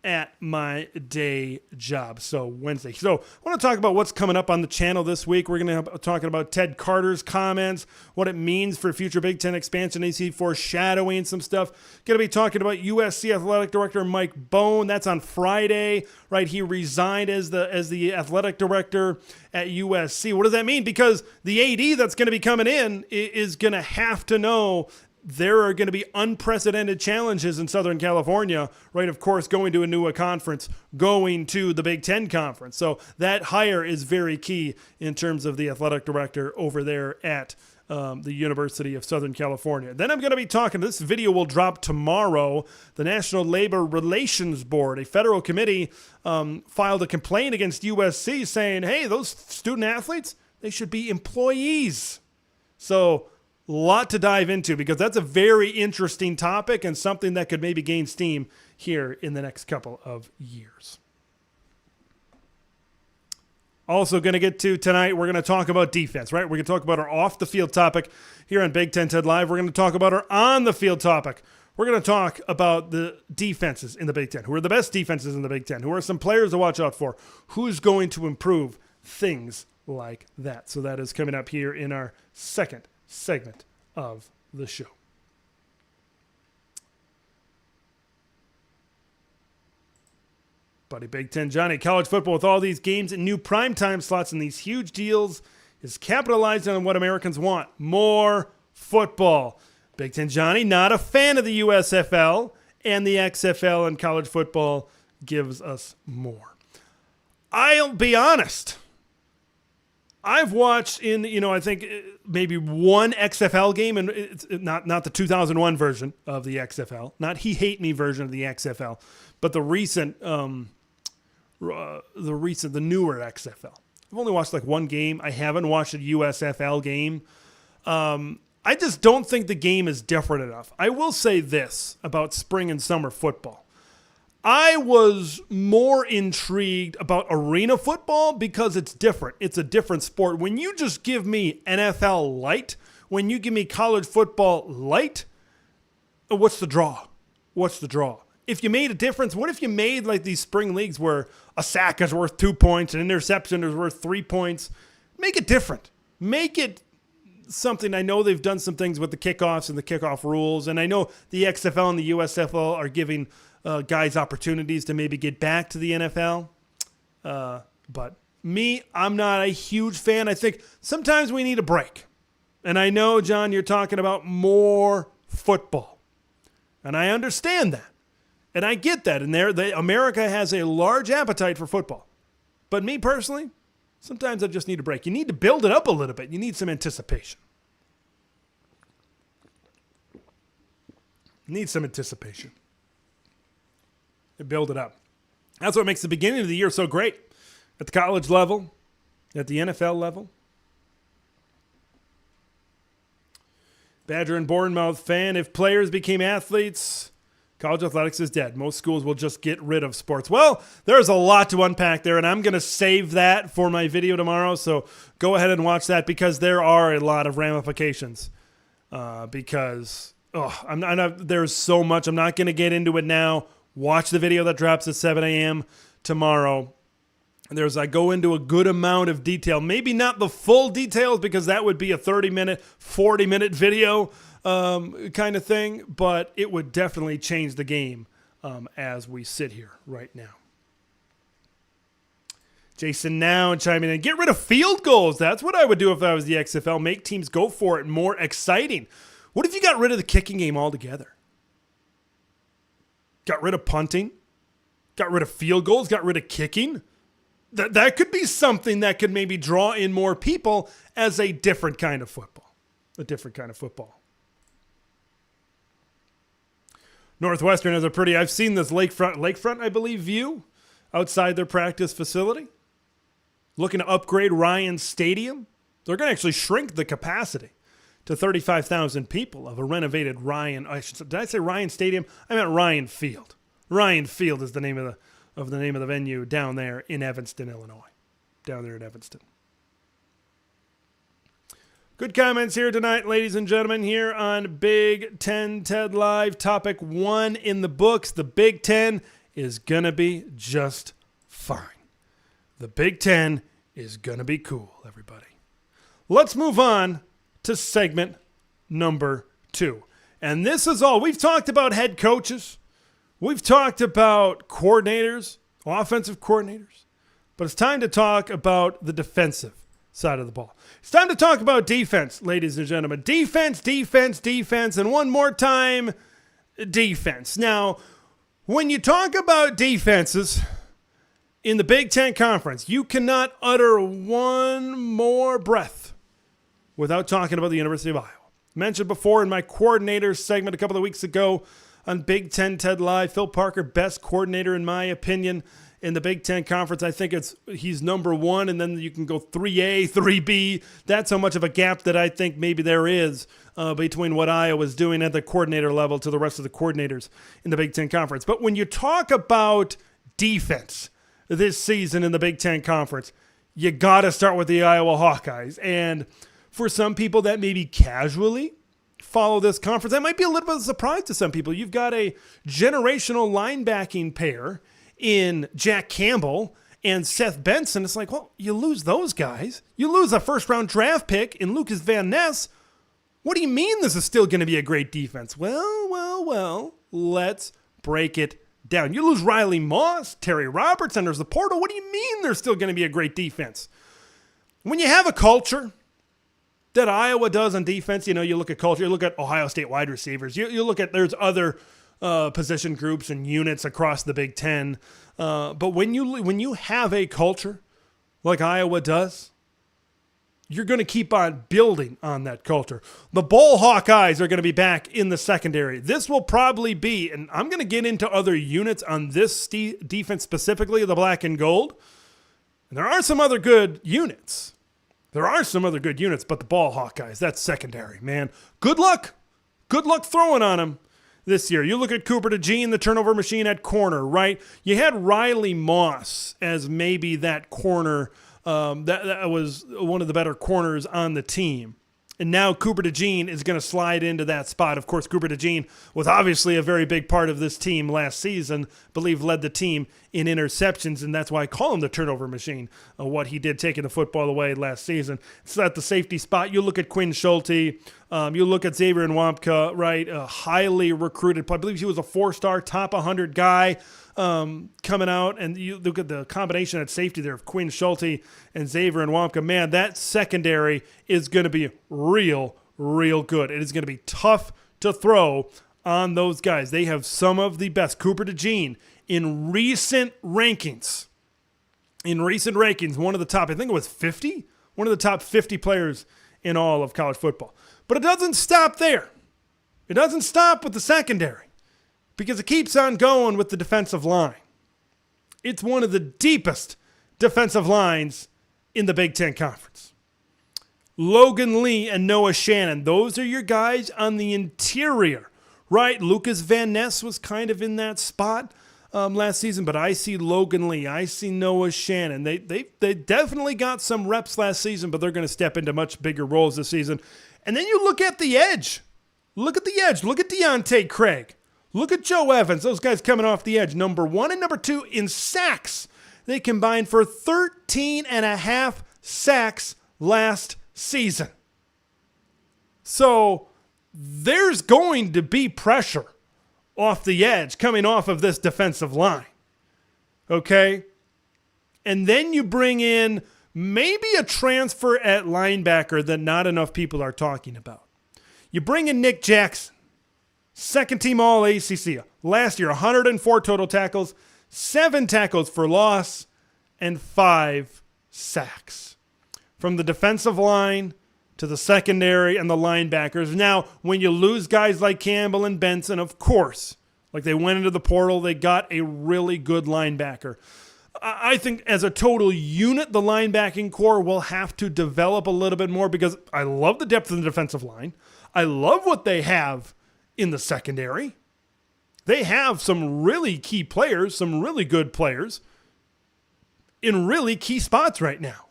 at my day job. So Wednesday. So I want to talk about what's coming up on the channel this week. We're going to be talking about Ted Carter's comments, what it means for future Big Ten expansion. They see foreshadowing some stuff. Going to be talking about USC Athletic Director Mike Bone. That's on Friday, right? He resigned as the athletic director at USC. What does that mean? Because the AD that's going to be coming in is going to have to know there are going to be unprecedented challenges in Southern California, right? Of course, going to a new conference, going to the Big Ten Conference. So that hire is very key in terms of the athletic director over there at the University of Southern California. Then I'm going to be talking, this video will drop tomorrow. The National Labor Relations Board, a federal committee, filed a complaint against USC saying, hey, those student athletes, they should be employees. So lot to dive into, because that's a very interesting topic and something that could maybe gain steam here in the next couple of years. Also going to get to tonight, we're going to talk about defense, right? We're going to talk about our off-the-field topic here on Big Ten TED Live. We're going to talk about our on-the-field topic. We're going to talk about the defenses in the Big Ten. Who are the best defenses in the Big Ten? Who are some players to watch out for? Who's going to improve? Things like that. So that is coming up here in our second segment of the show. Buddy Big Ten Johnny, college football with all these games and new primetime slots and these huge deals is capitalizing on what Americans want. More football. Big Ten Johnny, not a fan of the USFL, and the XFL and college football gives us more. I'll be honest. I've watched I think maybe one XFL game, and it's not the 2001 version of the XFL, not He Hate Me version of the XFL, but the newer XFL. I've only watched like one game. I haven't watched a USFL game. I just don't think the game is different enough. I will say this about spring and summer football. I was more intrigued about arena football because it's different. It's a different sport. When you just give me NFL light, when you give me college football light, what's the draw? What's the draw? If you made a difference, what if you made like these spring leagues where a sack is worth 2 points, an interception is worth 3 points? Make it different. Make it something. I know they've done some things with the kickoffs and the kickoff rules, and I know the XFL and the USFL are giving guys opportunities to maybe get back to the NFL. But me, I'm not a huge fan. I think sometimes we need a break. And I know, John, you're talking about more football. And I understand that. And I get that. And America has a large appetite for football. But me personally, sometimes I just need a break. You need to build it up a little bit. You need some anticipation. Need some anticipation. And build it up. That's what makes the beginning of the year so great. At the college level, at the NFL level. Badger and Bournemouth fan, if players became athletes, college athletics is dead. Most schools will just get rid of sports. Well, there's a lot to unpack there, and I'm going to save that for my video tomorrow, so go ahead and watch that because there are a lot of ramifications. There's so much. I'm not going to get into it now. Watch the video that drops at 7 a.m. tomorrow. I go into a good amount of detail. Maybe not the full details because that would be a 30-minute, 40-minute video kind of thing, but it would definitely change the game as we sit here right now. Jason now chiming in. Get rid of field goals. That's what I would do if I was the XFL. Make teams go for it more exciting. What if you got rid of the kicking game altogether? Got rid of punting? Got rid of field goals? Got rid of kicking? That could be something that could maybe draw in more people as a different kind of football. A different kind of football. Northwestern has I've seen this lakefront, I believe, view outside their practice facility. Looking to upgrade Ryan Stadium. They're going to actually shrink the capacity to 35,000 people of a renovated did I say Ryan Stadium? I meant Ryan Field. Ryan Field is the name of the venue down there in Evanston, Illinois. Down there in Evanston. Good comments here tonight, ladies and gentlemen, here on Big Ten TED Live. Topic 1 in the books. The Big Ten is going to be just fine. The Big Ten is going to be cool, everybody. Let's move on to segment number 2. And this is all. We've talked about head coaches. We've talked about coordinators, offensive coordinators. But it's time to talk about the defensive side of the ball. It's time to talk about defense, ladies and gentlemen. Defense, defense, defense, and one more time, defense. Now, when you talk about defenses in the Big Ten Conference, you cannot utter one more breath without talking about the University of Iowa. Mentioned before in my coordinator segment a couple of weeks ago on Big Ten TED Live, Phil Parker, best coordinator in my opinion in the Big Ten Conference. I think he's number 1, and then you can go 3A, 3B. That's how much of a gap that I think maybe there is between what Iowa's doing at the coordinator level to the rest of the coordinators in the Big Ten Conference. But when you talk about defense this season in the Big Ten Conference, you got to start with the Iowa Hawkeyes. And for some people that maybe casually follow this conference, that might be a little bit of a surprise to some people. You've got a generational linebacking pair in Jack Campbell and Seth Benson. It's like, well, you lose those guys. You lose a first-round draft pick in Lucas Van Ness. What do you mean this is still going to be a great defense? Well, let's break it down. You lose Riley Moss, Terry Roberts, enters the portal. What do you mean there's still going to be a great defense? When you have a culture that Iowa does on defense, you look at culture, you look at Ohio State wide receivers, you look at, there's other position groups and units across the Big Ten. But when you have a culture like Iowa does, you're going to keep on building on that culture. The Bull Hawkeyes are going to be back in the secondary. This will probably be, and I'm going to get into other units on this defense specifically, the black and gold. And there are some other good units. But the Ball Hawkeyes, that's secondary, man. Good luck throwing on them this year. You look at Cooper DeJean, the turnover machine at corner, right? You had Riley Moss as maybe that corner, that was one of the better corners on the team. And now Cooper DeJean is going to slide into that spot. Of course, Cooper DeJean was obviously a very big part of this team last season. I believe led the team in interceptions, and that's why I call him the turnover machine, what he did taking the football away last season. So at the safety spot, you look at Quinn Schulte, You look at Xavier Nwamka, right? A highly recruited, I believe he was a 4-star, top 100 guy coming out. And you look at the combination at safety there of Quinn Schulte and Xavier Nwamka. Man, that secondary is going to be real good. It is going to be tough to throw on those guys. They have some of the best. Cooper DeJean in recent rankings, one of the top, I think it was 50, one of the top 50 players in all of college football. But it doesn't stop there. It doesn't stop with the secondary because it keeps on going with the defensive line. It's one of the deepest defensive lines in the Big Ten Conference. Logan Lee and Noah Shannon, those are your guys on the interior, right? Lucas Van Ness was kind of in that spot last season, but I see Logan Lee, I see Noah Shannon. They definitely got some reps last season, but they're going to step into much bigger roles this season. And then you look at the edge. Look at the edge. Look at Deontay Craig. Look at Joe Evans. Those guys coming off the edge. Number 1 and number 2 in sacks. They combined for 13.5 sacks last season. So there's going to be pressure off the edge coming off of this defensive line. Okay? And then you bring in maybe a transfer at linebacker that not enough people are talking about. You bring in Nick Jackson, second-team All-ACC. Last year, 104 total tackles, 7 tackles for loss, and 5 sacks. From the defensive line to the secondary and the linebackers. Now, when you lose guys like Campbell and Benson, of course, like they went into the portal, they got a really good linebacker. I think as a total unit, the linebacking core will have to develop a little bit more because I love the depth of the defensive line. I love what they have in the secondary. They have some really key players, some really good players in really key spots right now.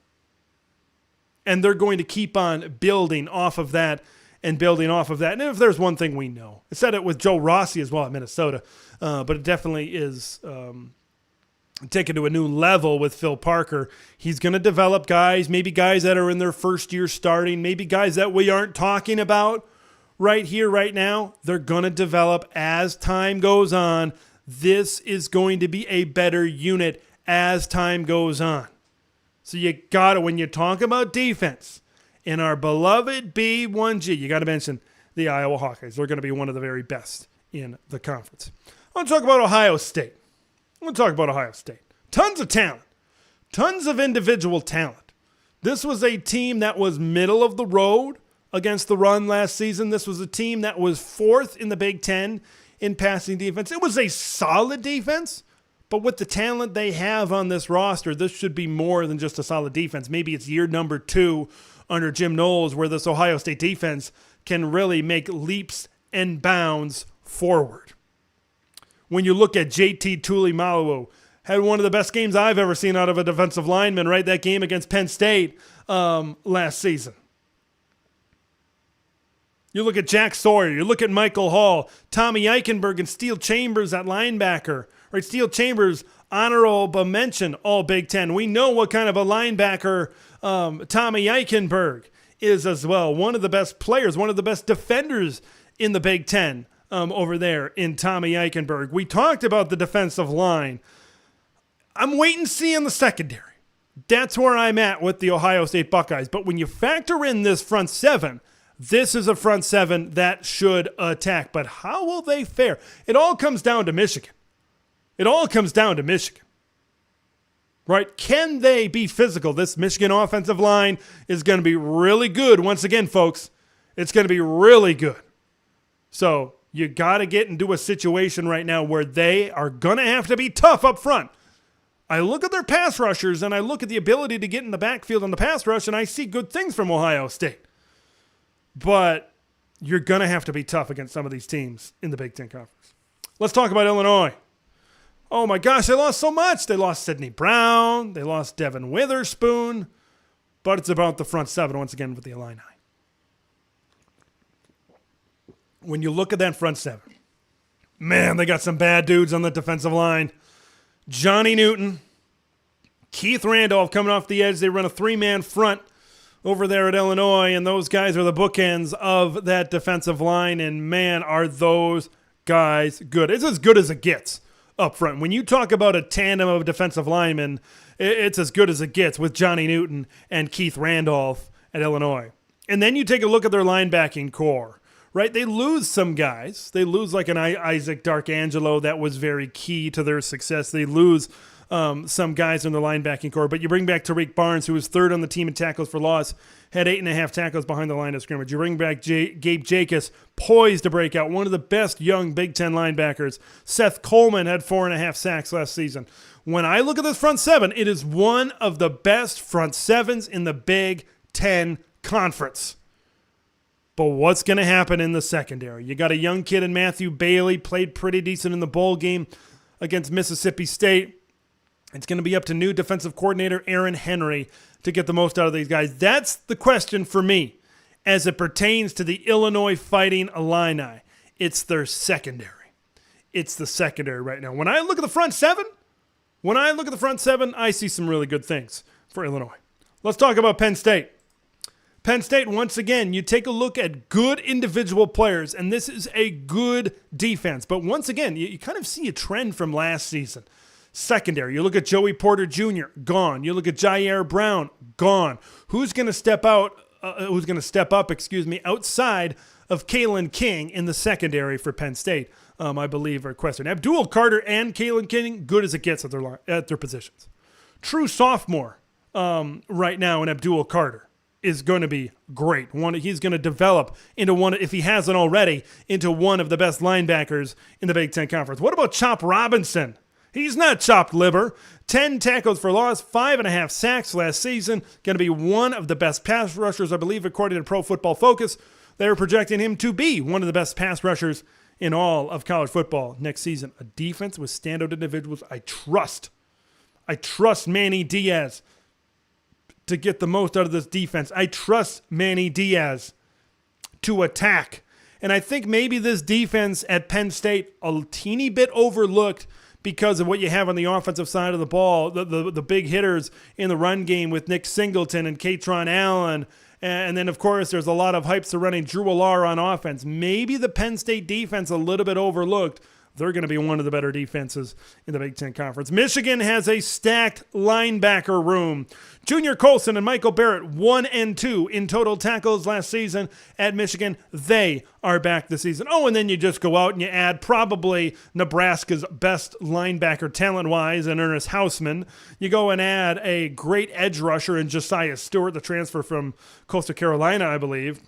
And they're going to keep on building off of that and building off of that. And if there's one thing we know, I said it with Joe Rossi as well at Minnesota, but it definitely is taken to a new level with Phil Parker. He's going to develop guys, maybe guys that are in their first year starting, maybe guys that we aren't talking about right here, right now. They're going to develop as time goes on. This is going to be a better unit as time goes on. So you got to, when you talk about defense in our beloved B1G, you got to mention the Iowa Hawkeyes. They're going to be one of the very best in the conference. I want to talk about Ohio State. Tons of talent. Tons of individual talent. This was a team that was middle of the road against the run last season. This was a team that was 4th in the Big Ten in passing defense. It was a solid defense, but with the talent they have on this roster, this should be more than just a solid defense. Maybe it's year number 2 under Jim Knowles where this Ohio State defense can really make leaps and bounds forward. When you look at JT Tuimoloau, had one of the best games I've ever seen out of a defensive lineman, right? That game against Penn State last season. You look at Jack Sawyer, you look at Michael Hall, Tommy Eichenberg, and Steele Chambers at linebacker. Right? Steele Chambers, honorable mention, all Big Ten. We know what kind of a linebacker Tommy Eichenberg is as well. One of the best players, one of the best defenders in the Big Ten. Over there in Tommy Eichenberg. We talked about the defensive line. I'm waiting to see in the secondary. That's where I'm at with the Ohio State Buckeyes. But when you factor in this front 7, this is a front 7 that should attack. But how will they fare? It all comes down to Michigan. Right? Can they be physical? This Michigan offensive line is going to be really good. Once again, folks, it's going to be really good. So you got to get into a situation right now where they are going to have to be tough up front. I look at their pass rushers and I look at the ability to get in the backfield on the pass rush and I see good things from Ohio State. But you're going to have to be tough against some of these teams in the Big Ten Conference. Let's talk about Illinois. Oh my gosh, they lost so much. They lost Sidney Brown. They lost Devin Witherspoon. But it's about the front 7 once again with the Illini. When you look at that front 7, man, they got some bad dudes on the defensive line. Johnny Newton, Keith Randolph coming off the edge. They run a 3-man front over there at Illinois, and those guys are the bookends of that defensive line, and man, are those guys good. It's as good as it gets up front. When you talk about a tandem of defensive linemen, it's as good as it gets with Johnny Newton and Keith Randolph at Illinois. And then you take a look at their linebacking core, right? They lose some guys. They lose like an Isaac Darkangelo that was very key to their success. They lose some guys in the linebacking core, but you bring back Tariq Barnes, who was third on the team in tackles for loss, had 8.5 tackles behind the line of scrimmage. You bring back Gabe Jacobs, poised to break out, one of the best young Big Ten linebackers. Seth Coleman had 4.5 sacks last season. When I look at this front seven, it is one of the best front sevens in the Big Ten Conference. But what's going to happen in the secondary? You got a young kid in Matthew Bailey, played pretty decent in the bowl game against Mississippi State. It's going to be up to new defensive coordinator Aaron Henry to get the most out of these guys. That's the question for me as it pertains to the Illinois Fighting Illini. It's their secondary. It's the secondary right now. When I look at the front seven, I see some really good things for Illinois. Let's talk about Penn State. Penn State, once again, you take a look at good individual players, and this is a good defense. But once again, you kind of see a trend from last season. Secondary, you look at Joey Porter Jr., gone. You look at Jair Brown, gone. Who's going to step up, outside of Kalen King in the secondary for Penn State, I believe, are questioned. Abdul Carter and Kalen King, good as it gets at their positions. True sophomore right now in Abdul Carter is going to be great. He's going to develop into one, if he hasn't already, into one of the best linebackers in the Big Ten Conference. What about Chop Robinson? He's not chopped liver. 10 tackles for loss, 5.5 sacks last season. Going to be one of the best pass rushers, I believe, according to Pro Football Focus. They're projecting him to be one of the best pass rushers in all of college football next season. A defense with standout individuals I trust. I trust Manny Diaz to get the most out of this defense. I trust Manny Diaz to attack. And I think maybe this defense at Penn State, a teeny bit overlooked because of what you have on the offensive side of the ball, the big hitters in the run game with Nick Singleton and Katron Allen. And then, of course, there's a lot of hype surrounding Drew Allar on offense. Maybe the Penn State defense a little bit overlooked. They're going to be one of the better defenses in the Big Ten Conference. Michigan has a stacked linebacker room. Junior Colson and Michael Barrett, 1 and 2 in total tackles last season at Michigan. They are back this season. Oh, and then you just go out and you add probably Nebraska's best linebacker talent-wise in Ernest Hausman. You go and add a great edge rusher in Josiah Stewart, the transfer from Coastal Carolina, I believe.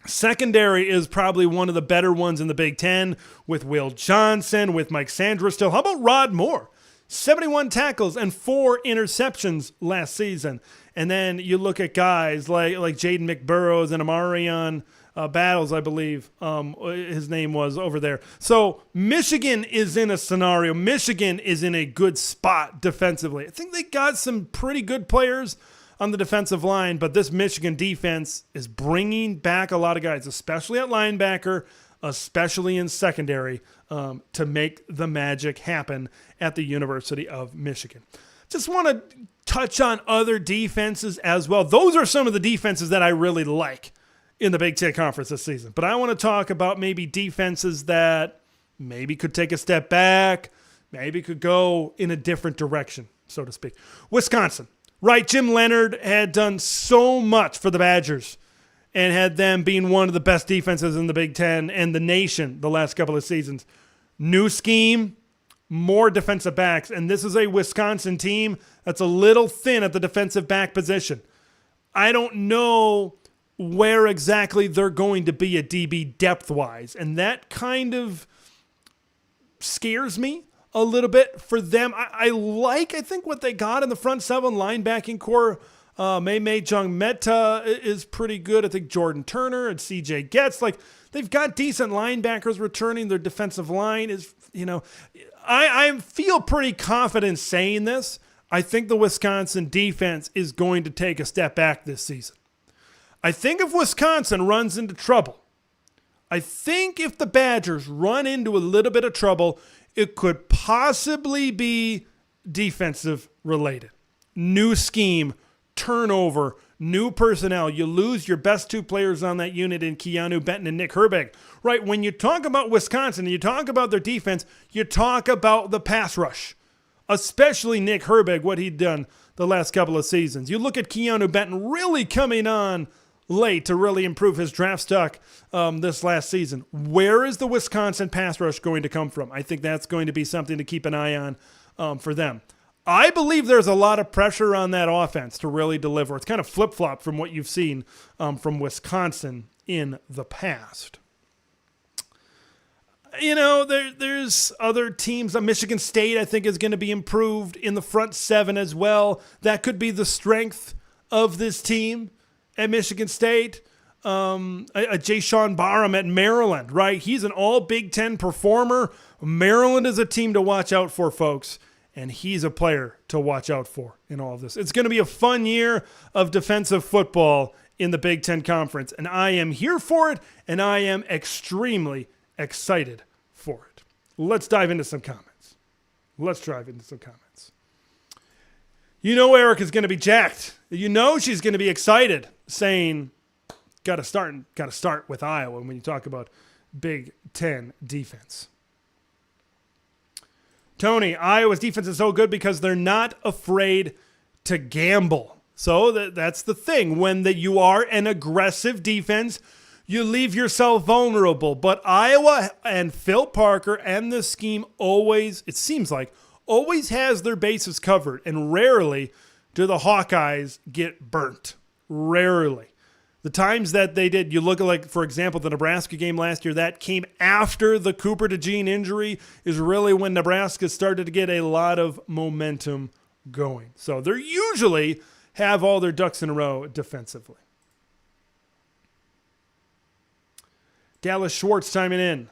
Secondary is probably one of the better ones in the Big Ten with Will Johnson, with Mike Sandra still. How about Rod Moore? 71 tackles and 4 interceptions last season. And then you look at guys like Jaden McBurrows and Amarion Battles, I believe his name was over there. So Michigan is in a scenario. Michigan is in a good spot defensively. I think they got some pretty good players on the defensive line, but this Michigan defense is bringing back a lot of guys, especially at linebacker, especially in secondary, to make the magic happen at the University of Michigan. Just want to touch on other defenses as well. Those are some of the defenses that I really like in the Big Ten Conference this season. But I want to talk about maybe defenses that maybe could take a step back, maybe could go in a different direction, so to speak. Wisconsin. Right, Jim Leonard had done so much for the Badgers and had them being one of the best defenses in the Big Ten and the nation the last couple of seasons. New scheme, more defensive backs, and this is a Wisconsin team that's a little thin at the defensive back position. I don't know where exactly they're going to be at DB depth-wise, and that kind of scares me a little bit for them. I think, what they got in the front seven linebacking core. Mei Jung Meta is pretty good. I think Jordan Turner and CJ Getz, they've got decent linebackers returning. Their defensive line is, I feel pretty confident saying this. I think the Wisconsin defense is going to take a step back this season. I think if Wisconsin runs into trouble, I think if the Badgers run into a little bit of trouble, it could possibly be defensive related. New scheme, turnover, new personnel. You lose your best two players on that unit in Keanu Benton and Nick Herbig. Right, when you talk about Wisconsin and you talk about their defense, you talk about the pass rush, especially Nick Herbig, what he'd done the last couple of seasons. You look at Keanu Benton really coming on late to really improve his draft stock this last season. Where is the Wisconsin pass rush going to come from? I think that's going to be something to keep an eye on for them. I believe there's a lot of pressure on that offense to really deliver. It's kind of flip-flop from what you've seen from Wisconsin in the past. You know, there's other teams. Michigan State, I think, is going to be improved in the front seven as well. That could be the strength of this team at Michigan State. Jayshon Barham at Maryland, right? He's an all Big Ten performer. Maryland is a team to watch out for, folks, and he's a player to watch out for in all of this. It's going to be a fun year of defensive football in the Big Ten Conference, and I am here for it, and I am extremely excited for it. Let's dive into some comments. You know Eric is going to be jacked. You know she's going to be excited, saying, got to start with Iowa when you talk about Big Ten defense. Tony, Iowa's defense is so good because they're not afraid to gamble. So that's the thing. When you are an aggressive defense, you leave yourself vulnerable. But Iowa and Phil Parker and the scheme always, it seems like, always has their bases covered. And rarely do the Hawkeyes get burnt. Rarely. The times that they did, you look at, like, for example, the Nebraska game last year, that came after the Cooper DeJean injury, is really when Nebraska started to get a lot of momentum going. So they usually have all their ducks in a row defensively. Dallas Schwartz chiming in.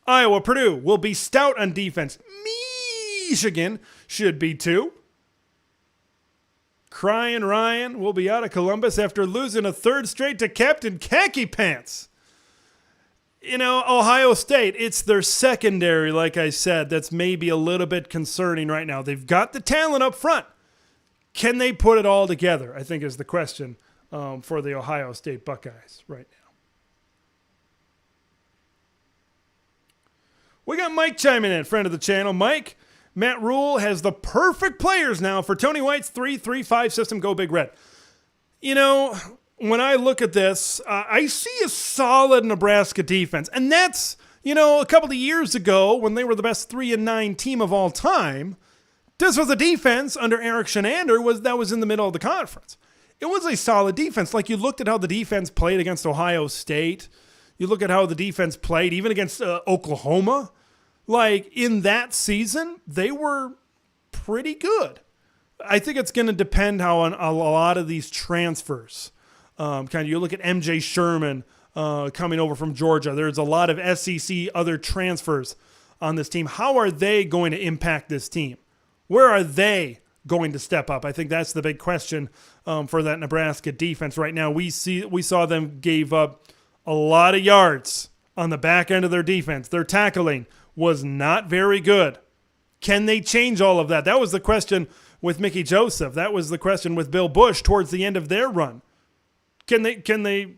Iowa, Purdue will be stout on defense. Michigan should be too. Crying Ryan will be out of Columbus after losing a third straight to Captain Khaki Pants. You know, Ohio State, it's their secondary, like I said, that's maybe a little bit concerning right now. They've got the talent up front. Can they put it all together, I think is the question for the Ohio State Buckeyes right now. We got Mike chiming in, friend of the channel. Mike, Matt Rule has the perfect players now for Tony White's 3-3-5 system. Go Big Red. You know, when I look at this, I see a solid Nebraska defense. And that's, you know, a couple of years ago when they were the best 3-9 team of all time, this was a defense under Eric Shenander that was in the middle of the conference. It was a solid defense. Like, you looked at how the defense played against Ohio State. You look at how the defense played even against Oklahoma. Like, in that season, they were pretty good. I think it's going to depend how on a lot of these transfers. You look at MJ Sherman coming over from Georgia. There's a lot of SEC other transfers on this team. How are they going to impact this team? Where are they going to step up? I think that's the big question for that Nebraska defense right now. We saw them gave up a lot of yards on the back end of their defense. Their tackling was not very good. Can they change all of that? That was the question with Mickey Joseph. That was the question with Bill Bush towards the end of their run. Can they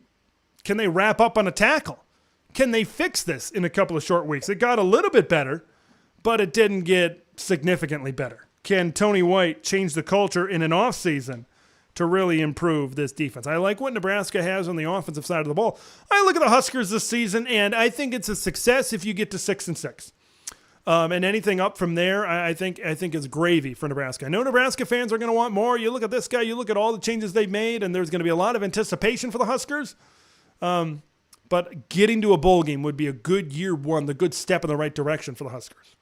wrap up on a tackle? Can they fix this in a couple of short weeks? It got a little bit better, but it didn't get significantly better. Can Tony White change the culture in an offseason to really improve this defense? I like what Nebraska has on the offensive side of the ball. I look at the Huskers this season, and I think it's a success if you get to 6-6. And anything up from there, I think is gravy for Nebraska. I know Nebraska fans are going to want more. You look at this guy, you look at all the changes they've made, and there's going to be a lot of anticipation for the Huskers. But getting to a bowl game would be a good year one, the good step in the right direction for the Huskers.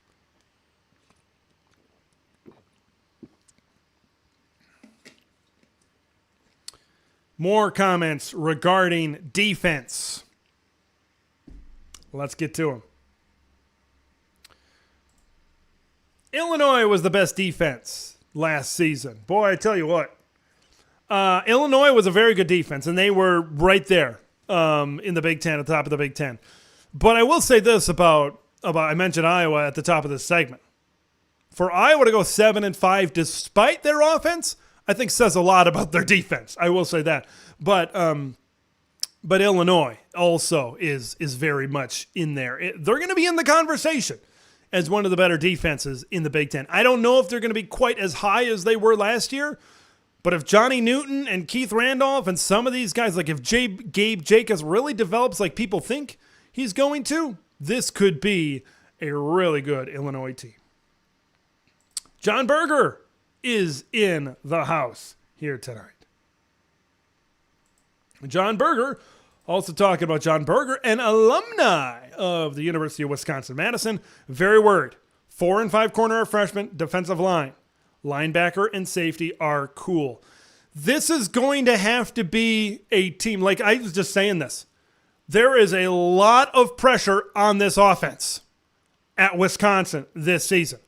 More comments regarding defense. Let's get to them. Illinois was the best defense last season. Boy, I tell you what. Illinois was a very good defense, and they were right there in the Big Ten, at the top of the Big Ten. But I will say this about I mentioned Iowa at the top of this segment. For Iowa to go 7-5 despite their offense, I think says a lot about their defense. I will say that. But Illinois also is very much in there. They're going to be in the conversation as one of the better defenses in the Big Ten. I don't know if they're going to be quite as high as they were last year, but if Johnny Newton and Keith Randolph and some of these guys, like if Gabe Jacobs really develops like people think he's going to, this could be a really good Illinois team. John Berger is in the house here tonight. John Berger, also talking about John Berger, an alumni of the University of Wisconsin-Madison. Very word. 4 and 5 corner freshman, defensive line, linebacker, and safety are cool. This is going to have to be a team. Like I was just saying this. There is a lot of pressure on this offense at Wisconsin this season.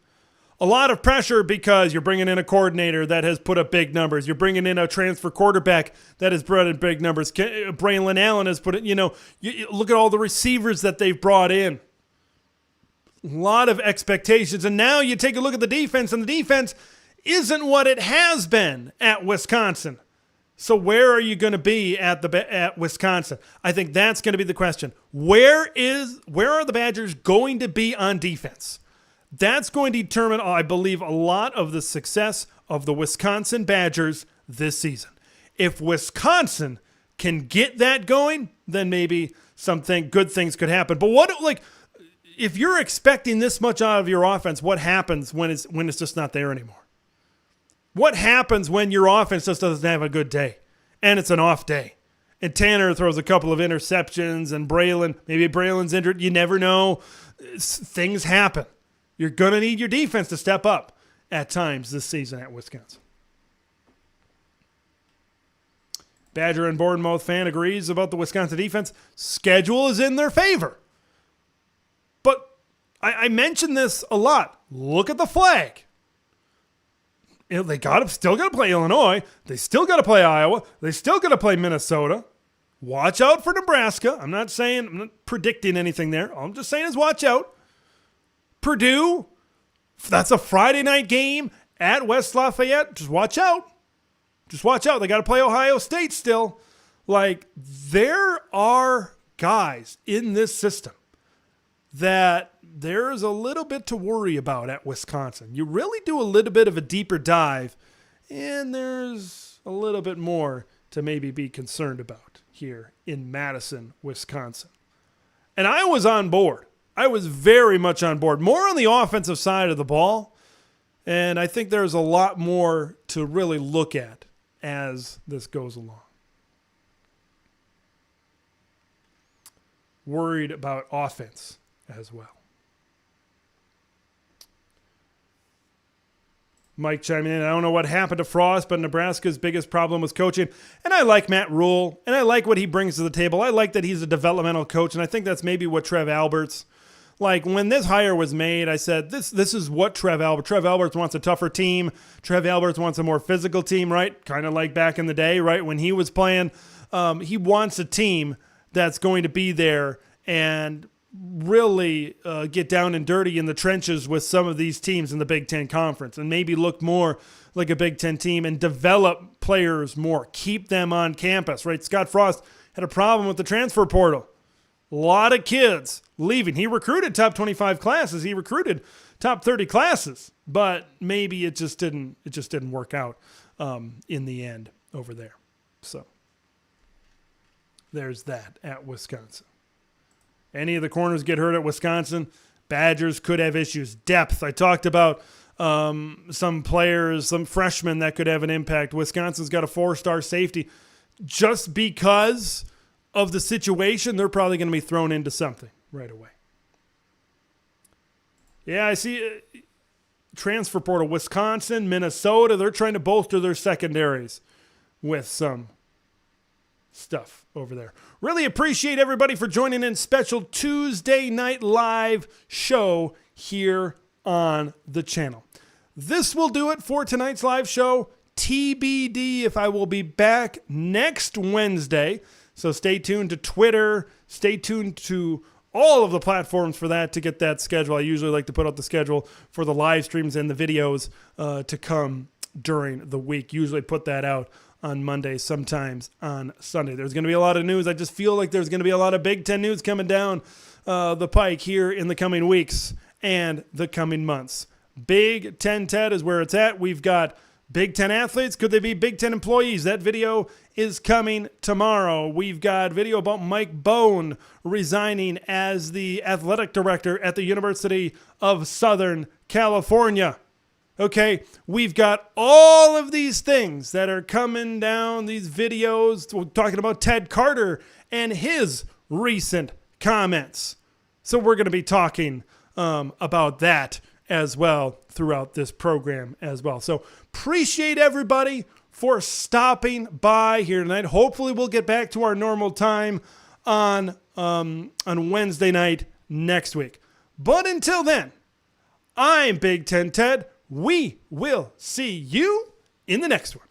A lot of pressure because you're bringing in a coordinator that has put up big numbers. You're bringing in a transfer quarterback that has brought in big numbers. Braylon Allen has put it, you look at all the receivers that they've brought in. A lot of expectations. And now you take a look at the defense, and the defense isn't what it has been at Wisconsin. So where are you going to be at Wisconsin? I think that's going to be the question. Where are the Badgers going to be on defense? That's going to determine, I believe, a lot of the success of the Wisconsin Badgers this season. If Wisconsin can get that going, then maybe good things could happen. But if you're expecting this much out of your offense, what happens when it's just not there anymore? What happens when your offense just doesn't have a good day and it's an off day? And Tanner throws a couple of interceptions and maybe Braylon's injured. You never know. Things happen. You're going to need your defense to step up at times this season at Wisconsin. Badger and Bournemouth fan agrees about the Wisconsin defense. Schedule is in their favor. But I mentioned this a lot. Look at the flag. They still got to play Illinois. They still got to play Iowa. They still got to play Minnesota. Watch out for Nebraska. I'm not predicting anything there. All I'm just saying is watch out. Purdue, that's a Friday night game at West Lafayette. Just watch out. Just watch out. They got to play Ohio State still. There are guys in this system that there's a little bit to worry about at Wisconsin. You really do a little bit of a deeper dive, and there's a little bit more to maybe be concerned about here in Madison, Wisconsin. And I was on board. I was very much on board, more on the offensive side of the ball, and I think there's a lot more to really look at as this goes along. Worried about offense as well. Mike chiming in, I don't know what happened to Frost, but Nebraska's biggest problem was coaching. And I like Matt Rule, and I like what he brings to the table. I like that he's a developmental coach, and I think that's maybe what Trev Alberts, when this hire was made, I said, this is what Trev Alberts wants a tougher team. Trev Alberts wants a more physical team, right? Kind of like back in the day, right? When he was playing, he wants a team that's going to be there and really get down and dirty in the trenches with some of these teams in the Big Ten Conference and maybe look more like a Big Ten team and develop players more, keep them on campus, right? Scott Frost had a problem with the transfer portal. A lot of kids leaving. He recruited top 25 classes. He recruited top 30 classes, but maybe it just didn't work out in the end over there. So there's that at Wisconsin. Any of the corners get hurt at Wisconsin, Badgers could have issues. Depth. I talked about some players, some freshmen that could have an impact. Wisconsin's got a 4-star safety. Just because of the situation, they're probably going to be thrown into something right away. Yeah, I see transfer portal. Wisconsin, Minnesota, they're trying to bolster their secondaries with some stuff over there. Really appreciate everybody for joining in. Special Tuesday night live show here on the channel. This will do it for tonight's live show. TBD if I will be back next Wednesday. So stay tuned to Twitter. Stay tuned to all of the platforms for that to get that schedule. I usually like to put out the schedule for the live streams and the videos to come during the week. Usually put that out on Monday, sometimes on Sunday. There's going to be a lot of news. I just feel like there's going to be a lot of Big Ten news coming down the pike here in the coming weeks and the coming months. Big Ten Ted is where it's at. We've got Big Ten athletes. Could they be Big Ten employees? That video is coming tomorrow. We've got video about Mike Bone resigning as the athletic director at the University of Southern California. Okay, we've got all of these things that are coming down, these videos. We're talking about Ted Carter and his recent comments. So we're going to be talking about that as well throughout this program as well. So appreciate everybody for stopping by here tonight. Hopefully we'll get back to our normal time on Wednesday night next week. But until then, I'm Big Ten Ted. We will see you in the next one.